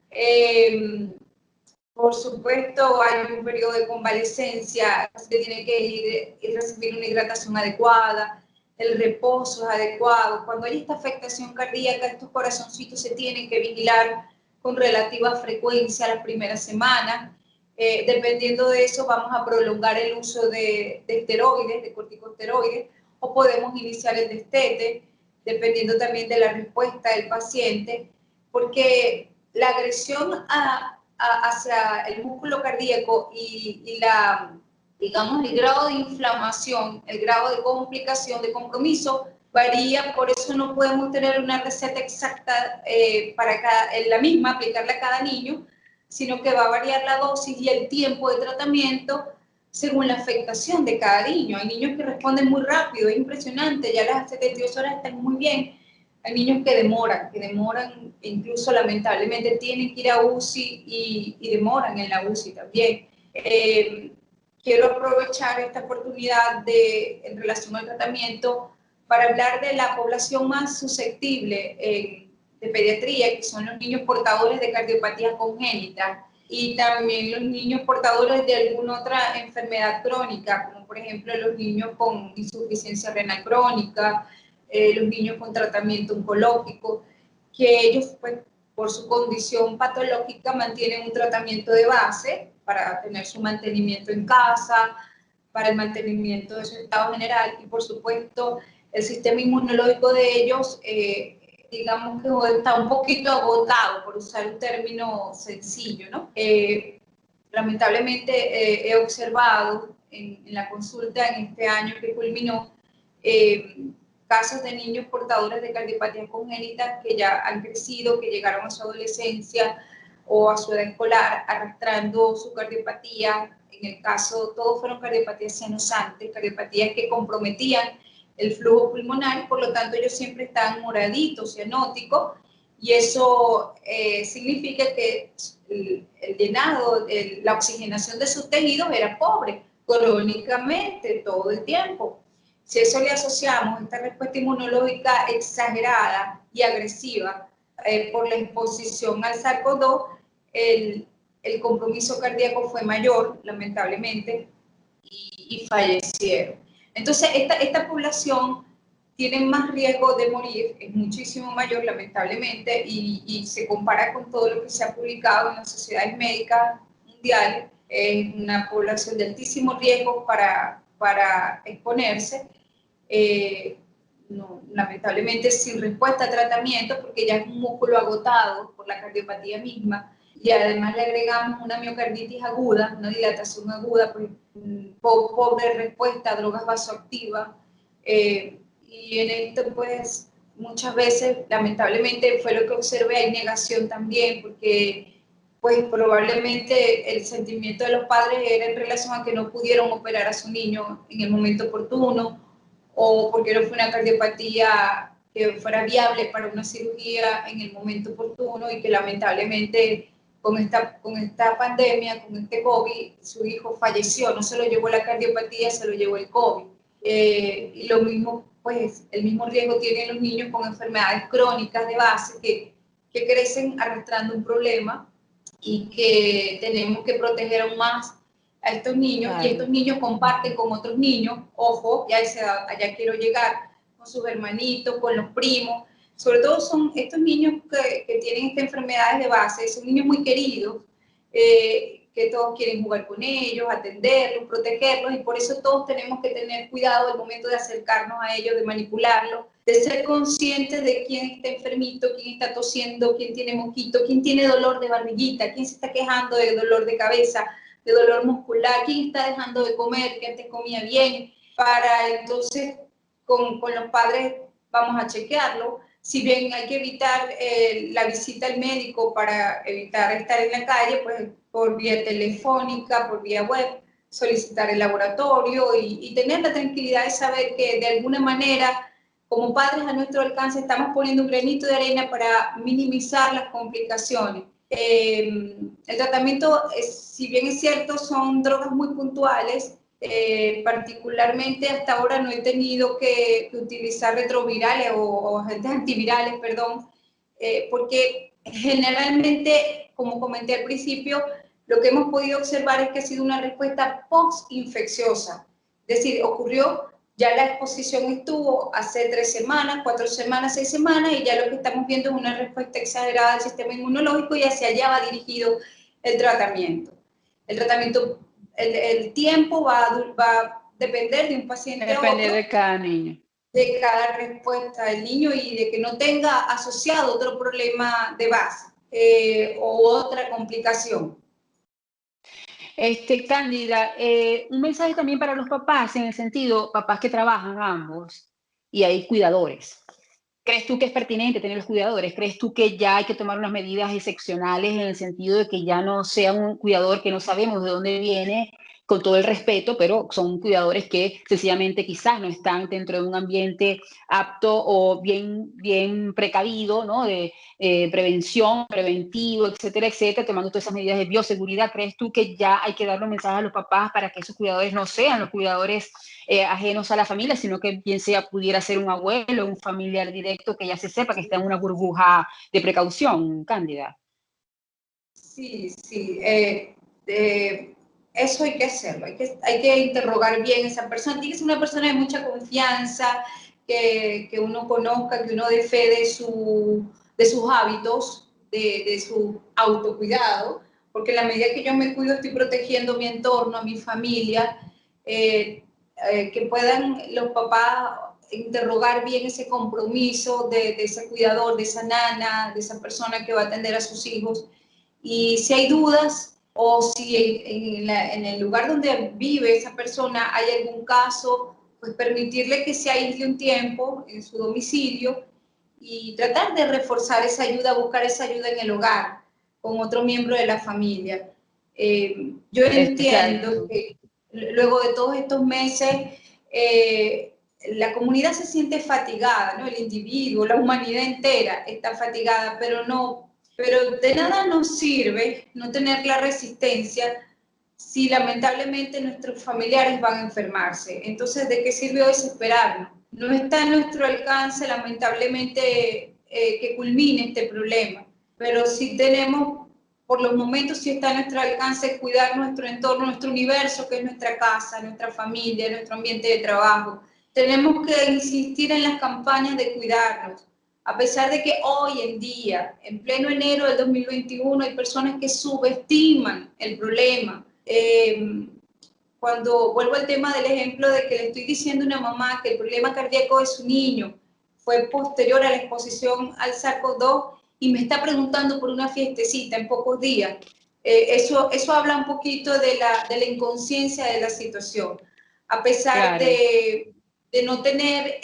Por supuesto, hay un periodo de convalescencia, se tiene que ir recibir una hidratación adecuada, el reposo es adecuado. Cuando hay esta afectación cardíaca, estos corazoncitos se tienen que vigilar con relativa frecuencia las primeras semanas. Dependiendo de eso, vamos a prolongar el uso de esteroides, de corticosteroides, o podemos iniciar el destete, dependiendo también de la respuesta del paciente, porque la agresión hacia el músculo cardíaco y digamos, el grado de inflamación, el grado de complicación, de compromiso, varía, por eso no podemos tener una receta exacta para la misma, aplicarla a cada niño, sino que va a variar la dosis y el tiempo de tratamiento según la afectación de cada niño. Hay niños que responden muy rápido, es impresionante, ya las 72 horas están muy bien. Hay niños que demoran, incluso lamentablemente tienen que ir a UCI y demoran en la UCI también. Quiero aprovechar esta oportunidad en relación al tratamiento para hablar de la población más susceptible de pediatría, que son los niños portadores de cardiopatía congénita y también los niños portadores de alguna otra enfermedad crónica, como por ejemplo los niños con insuficiencia renal crónica, los niños con tratamiento oncológico, que ellos, pues, por su condición patológica, mantienen un tratamiento de base para tener su mantenimiento en casa, para el mantenimiento de su estado general, y por supuesto el sistema inmunológico de ellos, digamos que está un poquito agotado, por usar un término sencillo, ¿no? Lamentablemente he observado en la consulta en este año que culminó, casos de niños portadores de cardiopatía congénita que ya han crecido, que llegaron a su adolescencia o a su edad escolar arrastrando su cardiopatía. En el caso, todos fueron cardiopatías cianosantes, cardiopatías que comprometían el flujo pulmonar, y por lo tanto ellos siempre están moraditos, cianóticos, y eso significa que el llenado, la oxigenación de sus tejidos era pobre, crónicamente, todo el tiempo. Si a eso le asociamos esta respuesta inmunológica exagerada y agresiva por la exposición al SARS-CoV-2, el compromiso cardíaco fue mayor, lamentablemente, y fallecieron. Entonces, esta población tiene más riesgo de morir, es muchísimo mayor, lamentablemente, y se compara con todo lo que se ha publicado en las sociedades médicas mundiales. Es una población de altísimo riesgo para exponerse. No, lamentablemente sin respuesta a tratamiento, porque ya es un músculo agotado por la cardiopatía misma, y además le agregamos una miocarditis aguda, una dilatación aguda, pues pobre respuesta a drogas vasoactivas, y en esto pues muchas veces lamentablemente fue lo que observé, hay negación también, porque pues probablemente el sentimiento de los padres era en relación a que no pudieron operar a su niño en el momento oportuno, o porque no fue una cardiopatía que fuera viable para una cirugía en el momento oportuno, y que lamentablemente con esta pandemia, con este COVID, su hijo falleció, no se lo llevó la cardiopatía, se lo llevó el COVID. Y lo mismo, pues el mismo riesgo tienen los niños con enfermedades crónicas de base que crecen arrastrando un problema, y que tenemos que proteger aún más a estos niños, claro. Y estos niños comparten con otros niños, ojo, ya allá quiero llegar, con sus hermanitos, con los primos. Sobre todo son estos niños que tienen estas enfermedades de base, son niños muy queridos, que todos quieren jugar con ellos, atenderlos, protegerlos, y por eso todos tenemos que tener cuidado al momento de acercarnos a ellos, de manipularlos, de ser conscientes de quién está enfermito, quién está tosiendo, quién tiene mosquito, quién tiene dolor de barriguita, quién se está quejando de dolor de cabeza, de dolor muscular, quién está dejando de comer, que antes comía bien, para entonces con los padres vamos a chequearlo. si bien hay que evitar la visita al médico para evitar estar en la calle, pues por vía telefónica, por vía web, solicitar el laboratorio y tener la tranquilidad de saber que de alguna manera, como padres a nuestro alcance, estamos poniendo un granito de arena para minimizar las complicaciones. El tratamiento, si bien es cierto, son drogas muy puntuales. Particularmente hasta ahora no he tenido que utilizar retrovirales o agentes antivirales, perdón, porque generalmente, como comenté al principio, lo que hemos podido observar es que ha sido una respuesta post-infecciosa. Es decir, ocurrió, ya la exposición estuvo hace 3 semanas, 4 semanas, 6 semanas, y ya lo que estamos viendo es una respuesta exagerada del sistema inmunológico y hacia allá va dirigido el tratamiento. El tiempo va a depender de un paciente a Depende otro, de cada niño. de cada respuesta del niño y de que no tenga asociado otro problema de base o otra complicación. Cándida, un mensaje también para los papás, en el sentido, papás que trabajan ambos y hay cuidadores. ¿Crees tú que es pertinente tener los cuidadores? ¿Crees tú que ya hay que tomar unas medidas excepcionales en el sentido de que ya no sea un cuidador que no sabemos de dónde viene, con todo el respeto, pero son cuidadores que sencillamente quizás no están dentro de un ambiente apto o bien precavido, ¿no? De prevención, preventivo, etcétera, etcétera, tomando todas esas medidas de bioseguridad? ¿Crees tú que ya hay que darle un mensaje a los papás para que esos cuidadores no sean los cuidadores ajenos a la familia, sino que bien sea pudiera ser un abuelo, un familiar directo que ya se sepa que está en una burbuja de precaución, Cándida? Sí, sí. Eso hay que hacerlo, hay que interrogar bien a esa persona. Tiene que ser una persona de mucha confianza, que uno conozca, que uno dé fe de sus hábitos, de su autocuidado, porque en la medida que yo me cuido estoy protegiendo mi entorno, a mi familia, que puedan los papás interrogar bien ese compromiso de ese cuidador, de esa nana, de esa persona que va a atender a sus hijos. Y si hay dudas o si en el lugar donde vive esa persona hay algún caso, pues permitirle que se aísle un tiempo en su domicilio y tratar de reforzar esa ayuda, buscar esa ayuda en el hogar con otro miembro de la familia. Yo entiendo Exacto. que luego de todos estos meses la comunidad se siente fatigada, ¿no? El individuo, la humanidad entera está fatigada, pero de nada nos sirve no tener la resistencia si lamentablemente nuestros familiares van a enfermarse. Entonces, ¿de qué sirve desesperarnos? No está en nuestro alcance, lamentablemente, que culmine este problema, pero sí tenemos, por los momentos, sí está en nuestro alcance cuidar nuestro entorno, nuestro universo, que es nuestra casa, nuestra familia, nuestro ambiente de trabajo. Tenemos que insistir en las campañas de cuidarnos. A pesar de que hoy en día, en pleno enero del 2021, hay personas que subestiman el problema. Cuando vuelvo al tema del ejemplo de que le estoy diciendo a una mamá que el problema cardíaco de su niño fue posterior a la exposición al SARS-CoV-2 y me está preguntando por una fiestecita en pocos días, eso habla un poquito de la inconsciencia de la situación. A pesar Claro. de no tener,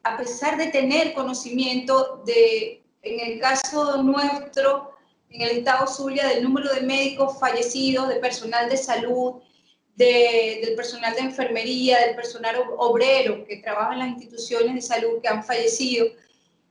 a pesar de tener conocimiento en el caso nuestro, en el estado Zulia, del número de médicos fallecidos, de personal de salud, del personal de enfermería, del personal obrero que trabaja en las instituciones de salud que han fallecido,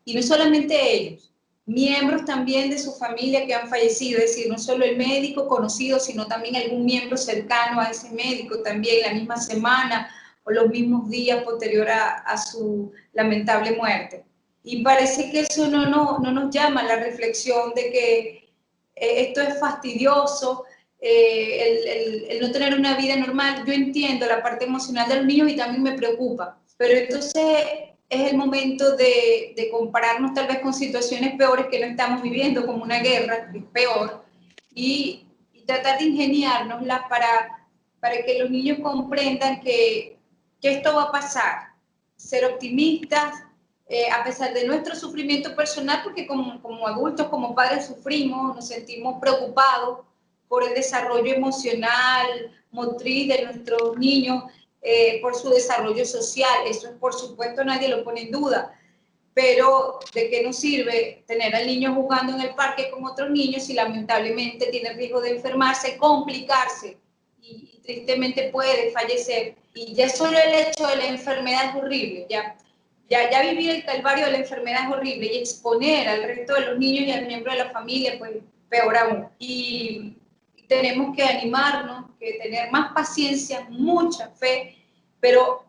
y no solamente ellos, miembros también de su familia que han fallecido, es decir, no solo el médico conocido, sino también algún miembro cercano a ese médico, también la misma semana o los mismos días posterior a su lamentable muerte. Y parece que eso no nos llama a la reflexión de que esto es fastidioso, el no tener una vida normal. Yo entiendo la parte emocional de los niños y también me preocupa, pero entonces es el momento de compararnos tal vez con situaciones peores que no estamos viviendo, como una guerra, que es peor, y tratar de ingeniárnoslas para que los niños comprendan que esto va a pasar, ser optimistas, a pesar de nuestro sufrimiento personal, porque como adultos, como padres sufrimos, nos sentimos preocupados por el desarrollo emocional, motriz de nuestros niños, por su desarrollo social. Eso, por supuesto, nadie lo pone en duda. pero ¿de qué nos sirve tener al niño jugando en el parque con otros niños si lamentablemente tiene riesgo de enfermarse, complicarse y tristemente puede fallecer? Y ya solo el hecho de la enfermedad es horrible, ya vivir el calvario de la enfermedad es horrible, y exponer al resto de los niños y al miembro de la familia, pues peor aún. Y tenemos que animarnos, que tener más paciencia, mucha fe, pero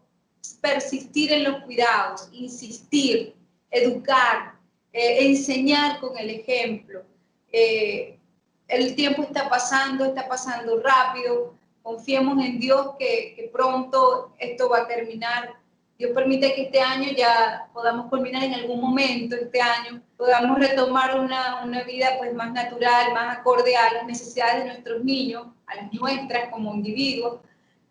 persistir en los cuidados, insistir, educar, enseñar con el ejemplo. El tiempo está pasando rápido, confiemos en Dios que pronto esto va a terminar. Dios permite que este año ya podamos culminar en algún momento, este año, podamos retomar una vida pues más natural, más acorde a las necesidades de nuestros niños, a las nuestras como individuos.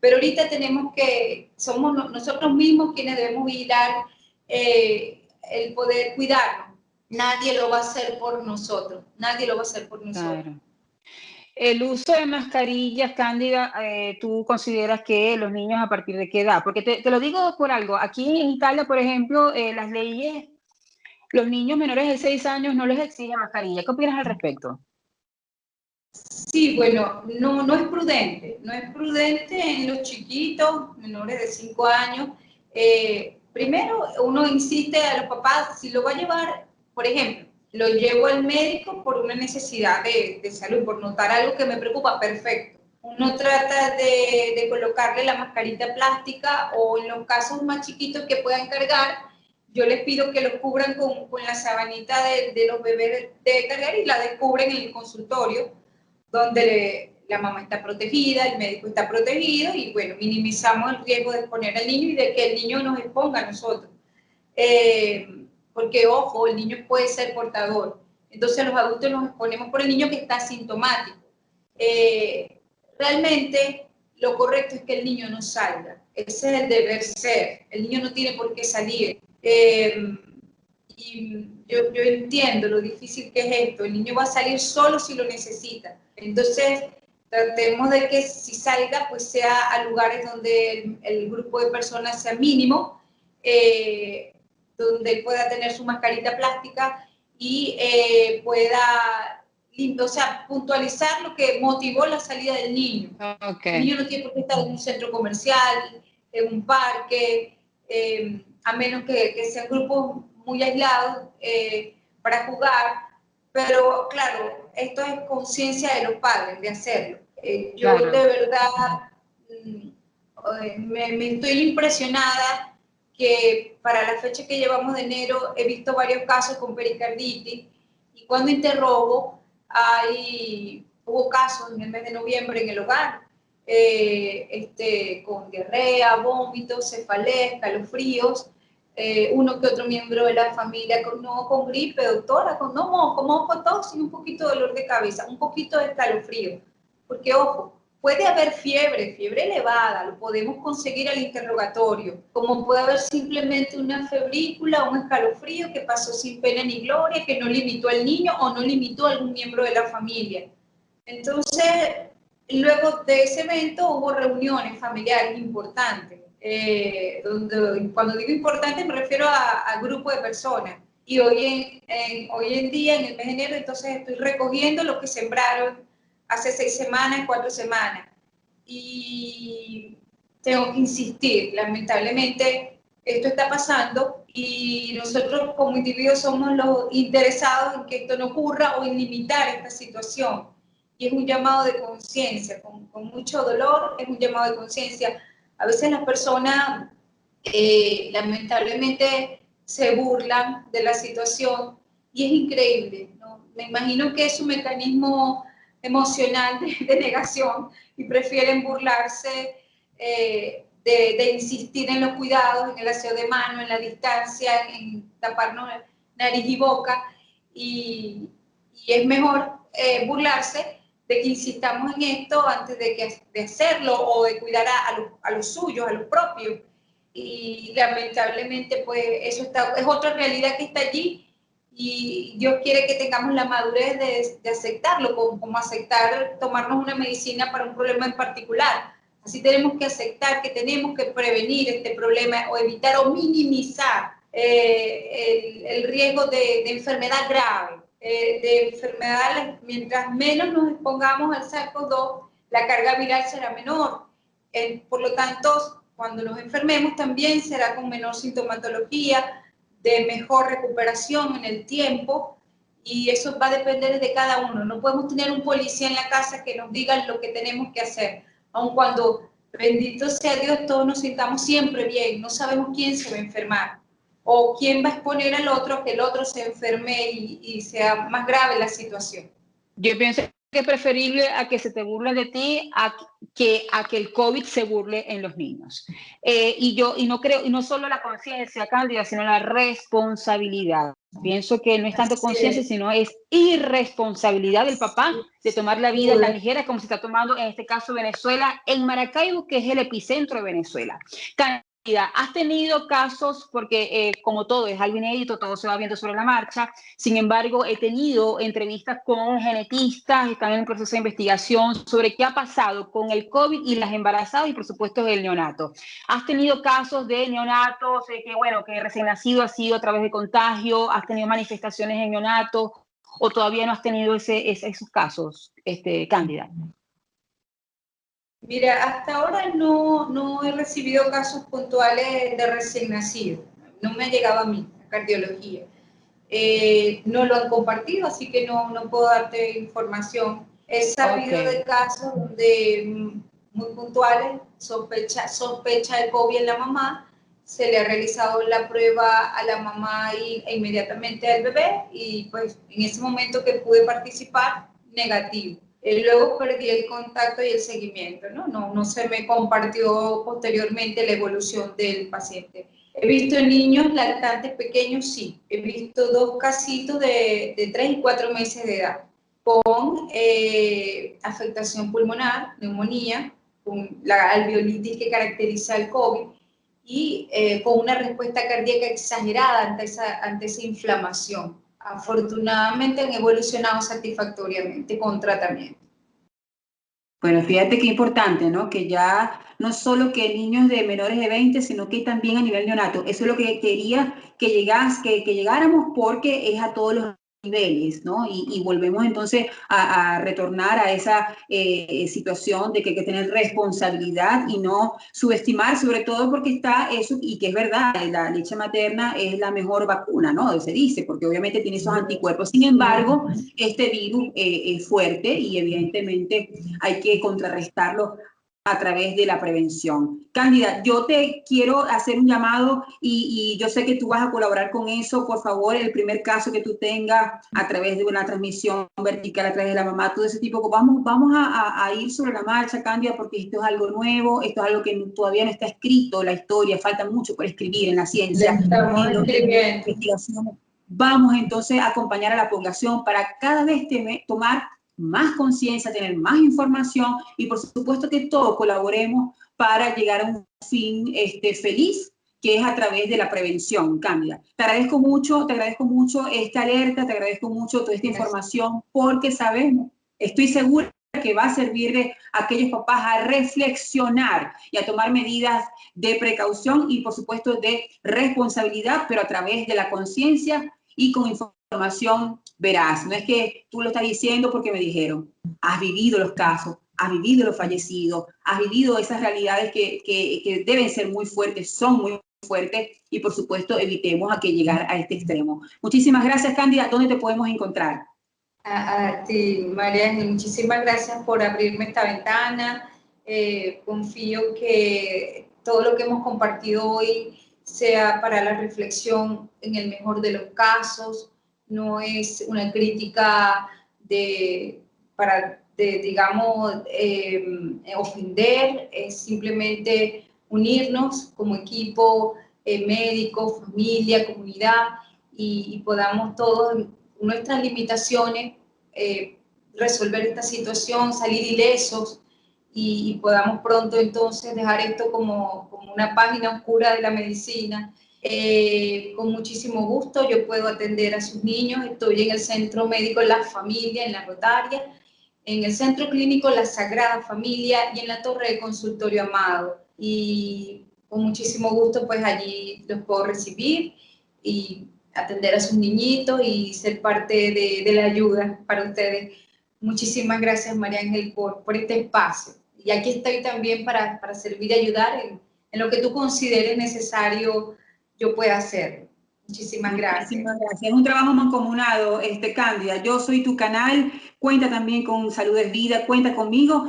Pero ahorita tenemos que, somos nosotros mismos quienes debemos vigilar el poder cuidarnos. Nadie lo va a hacer por nosotros, nadie lo va a hacer por nosotros. Claro. El uso de mascarillas, Cándida, ¿tú consideras que los niños a partir de qué edad? Porque te lo digo por algo. Aquí en Italia, por ejemplo, las leyes, los niños menores de 6 años no les exigen mascarilla. ¿Qué opinas al respecto? Sí, bueno, no es prudente. No es prudente en los chiquitos, menores de 5 años. Primero, uno insiste a los papás, si lo va a llevar, por ejemplo, lo llevo al médico por una necesidad de salud, por notar algo que me preocupa, perfecto. Uno trata de colocarle la mascarita plástica, o en los casos más chiquitos que puedan cargar, yo les pido que los cubran con la sabanita de los bebés de cargar, y la descubren en el consultorio, donde la mamá está protegida, el médico está protegido, y bueno, minimizamos el riesgo de exponer al niño y de que el niño nos exponga a nosotros. Porque, ojo, el niño puede ser portador. Entonces los adultos nos exponemos por el niño que está asintomático. Realmente lo correcto es que el niño no salga. Ese es el deber ser. El niño no tiene por qué salir. Y yo entiendo lo difícil que es esto. El niño va a salir solo si lo necesita. Entonces, tratemos de que si salga, pues sea a lugares donde el grupo de personas sea mínimo, donde él pueda tener su mascarita plástica y pueda, o sea, puntualizar lo que motivó la salida del niño. Okay. El niño no tiene por qué estar en un centro comercial, en un parque, a menos que sean grupos muy aislados para jugar. Pero claro, esto es conciencia de los padres de hacerlo. Yo Claro. de verdad me estoy impresionada que para la fecha que llevamos de enero he visto varios casos con pericarditis, y cuando interrogo hubo casos en el mes de noviembre en el hogar, con diarrea, vómitos, cefalea, escalofríos, uno que otro miembro de la familia no con gripe, doctora, con moco, tos y un poquito de dolor de cabeza, un poquito de escalofrío. Porque, ojo, puede haber fiebre elevada, lo podemos conseguir al interrogatorio, como puede haber simplemente una febrícula, un escalofrío que pasó sin pena ni gloria, que no limitó al niño o no limitó a algún miembro de la familia. Entonces, luego de ese evento hubo reuniones familiares importantes, donde, cuando digo importante me refiero a grupo de personas. Y hoy en día, en el mes de enero, entonces estoy recogiendo lo que sembraron hace 6 semanas, 4 semanas. Y tengo que insistir, lamentablemente esto está pasando y nosotros como individuos somos los interesados en que esto no ocurra o en limitar esta situación. Y es un llamado de conciencia, con mucho dolor, es un llamado de conciencia. A veces las personas lamentablemente se burlan de la situación y es increíble, ¿no? Me imagino que es un mecanismo emocional de negación y prefieren burlarse de insistir en los cuidados, en el aseo de mano, en la distancia, en taparnos nariz y boca, y es mejor burlarse de que insistamos en esto antes de hacerlo o de cuidar a los suyos, a los propios. Y lamentablemente pues eso es otra realidad que está allí, y Dios quiere que tengamos la madurez de aceptarlo, como aceptar tomarnos una medicina para un problema en particular. Así tenemos que aceptar que tenemos que prevenir este problema o evitar o minimizar el riesgo de enfermedad grave, de enfermedades, mientras menos nos expongamos al SARS-CoV-2, la carga viral será menor. Por lo tanto, cuando nos enfermemos también será con menor sintomatología, de mejor recuperación en el tiempo, y eso va a depender de cada uno. No podemos tener un policía en la casa que nos diga lo que tenemos que hacer, aun cuando, bendito sea Dios, todos nos sintamos siempre bien, no sabemos quién se va a enfermar o quién va a exponer al otro, que el otro se enferme y sea más grave la situación. Yo pienso que es preferible a que se te burlen de ti a que el COVID se burle en los niños. Y no creo, y no solo la conciencia, Cándida, sino la responsabilidad. Pienso que no es tanto conciencia, sino es irresponsabilidad del papá de tomar la vida tan ligera como se está tomando en este caso Venezuela, en Maracaibo, que es el epicentro de Venezuela. ¿Has tenido casos, porque como todo es algo inédito, todo se va viendo sobre la marcha? Sin embargo, he tenido entrevistas con genetistas, están en el proceso de investigación sobre qué ha pasado con el COVID y las embarazadas y por supuesto el neonato. ¿Has tenido casos de neonatos que recién nacido ha sido a través de contagio? ¿Has tenido manifestaciones en neonatos? ¿O todavía no has tenido esos casos, Cándida? Mira, hasta ahora no he recibido casos puntuales de recién nacido. No me ha llegado a mí la cardiología. No lo han compartido, así que no puedo darte información. He sabido de casos donde muy puntuales, sospecha de COVID en la mamá, se le ha realizado la prueba a la mamá e inmediatamente al bebé, y pues en ese momento que pude participar, negativo. Luego perdí el contacto y el seguimiento, no se me compartió posteriormente la evolución del paciente. He visto niños lactantes pequeños, sí. He visto 2 casitos de 3 y 4 meses de edad con afectación pulmonar, neumonía, con la alveolitis que caracteriza el COVID y con una respuesta cardíaca exagerada ante esa inflamación. Afortunadamente han evolucionado satisfactoriamente con tratamiento. Bueno, fíjate qué importante, ¿no? Que ya no solo que niños de menores de 20, sino que también a nivel neonato. Eso es lo que quería que llegáramos, porque es a todos los niveles, ¿no? Y volvemos entonces a retornar a esa situación de que hay que tener responsabilidad y no subestimar, sobre todo porque está eso, y que es verdad, la leche materna es la mejor vacuna, ¿no? Se dice, porque obviamente tiene esos anticuerpos. Sin embargo, este virus es fuerte y evidentemente hay que contrarrestarlo a través de la prevención. Cándida, yo te quiero hacer un llamado y yo sé que tú vas a colaborar con eso. Por favor, el primer caso que tú tengas a través de una transmisión vertical a través de la mamá, todo ese tipo, vamos a ir sobre la marcha, Cándida, porque esto es algo nuevo, esto es algo que todavía no está escrito, la historia, falta mucho por escribir en la ciencia, en la investigación. Vamos entonces a acompañar a la población para cada vez tomar más conciencia, tener más información y por supuesto que todos colaboremos para llegar a un fin feliz, que es a través de la prevención. Cándida, te agradezco mucho esta alerta, te agradezco mucho toda esta información, porque sabemos, estoy segura que va a servirle a aquellos papás a reflexionar y a tomar medidas de precaución y por supuesto de responsabilidad, pero a través de la conciencia y con información veraz. No es que tú lo estás diciendo porque me dijeron. Has vivido los casos, has vivido los fallecidos, has vivido esas realidades que deben ser muy fuertes, son muy fuertes, y por supuesto evitemos a que llegar a este extremo. Muchísimas gracias, Cándida. ¿Dónde te podemos encontrar? A ti, María Ángel, muchísimas gracias por abrirme esta ventana. Confío que todo lo que hemos compartido hoy sea para la reflexión en el mejor de los casos. No es una crítica digamos, ofender, es simplemente unirnos como equipo, médico, familia, comunidad, y podamos todos, nuestras limitaciones, resolver esta situación, salir ilesos y podamos pronto entonces dejar esto como una página oscura de la medicina. Con muchísimo gusto yo puedo atender a sus niños. Estoy en el Centro Médico La Familia, en La Rotaria, en el Centro Clínico La Sagrada Familia y en la Torre de Consultorio Amado. Y con muchísimo gusto pues allí los puedo recibir. y atender a sus niñitos y ser parte de la ayuda para ustedes. Muchísimas gracias, María Ángel, por este espacio. Y aquí estoy también para servir y ayudar en lo que tú consideres necesario yo pueda hacer. Muchísimas gracias. Muchísimas gracias. Es un trabajo mancomunado, Cándida. Yo soy tu canal, cuenta también con Salud es Vida, cuenta conmigo,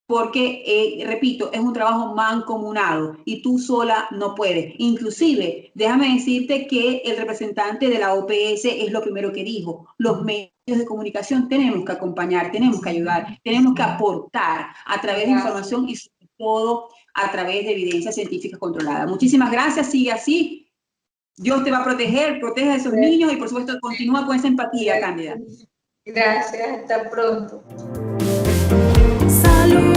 porque, repito, es un trabajo mancomunado y tú sola no puedes. Inclusive, déjame decirte que el representante de la OPS es lo primero que dijo. Los medios de comunicación tenemos que acompañar, tenemos que ayudar, tenemos que aportar a través de información y sobre todo a través de evidencia científica controlada. Muchísimas gracias, sigue así. Dios te va a proteger, protege a esos niños y por supuesto continúa con esa empatía, Cándida. Gracias, hasta pronto. Salud.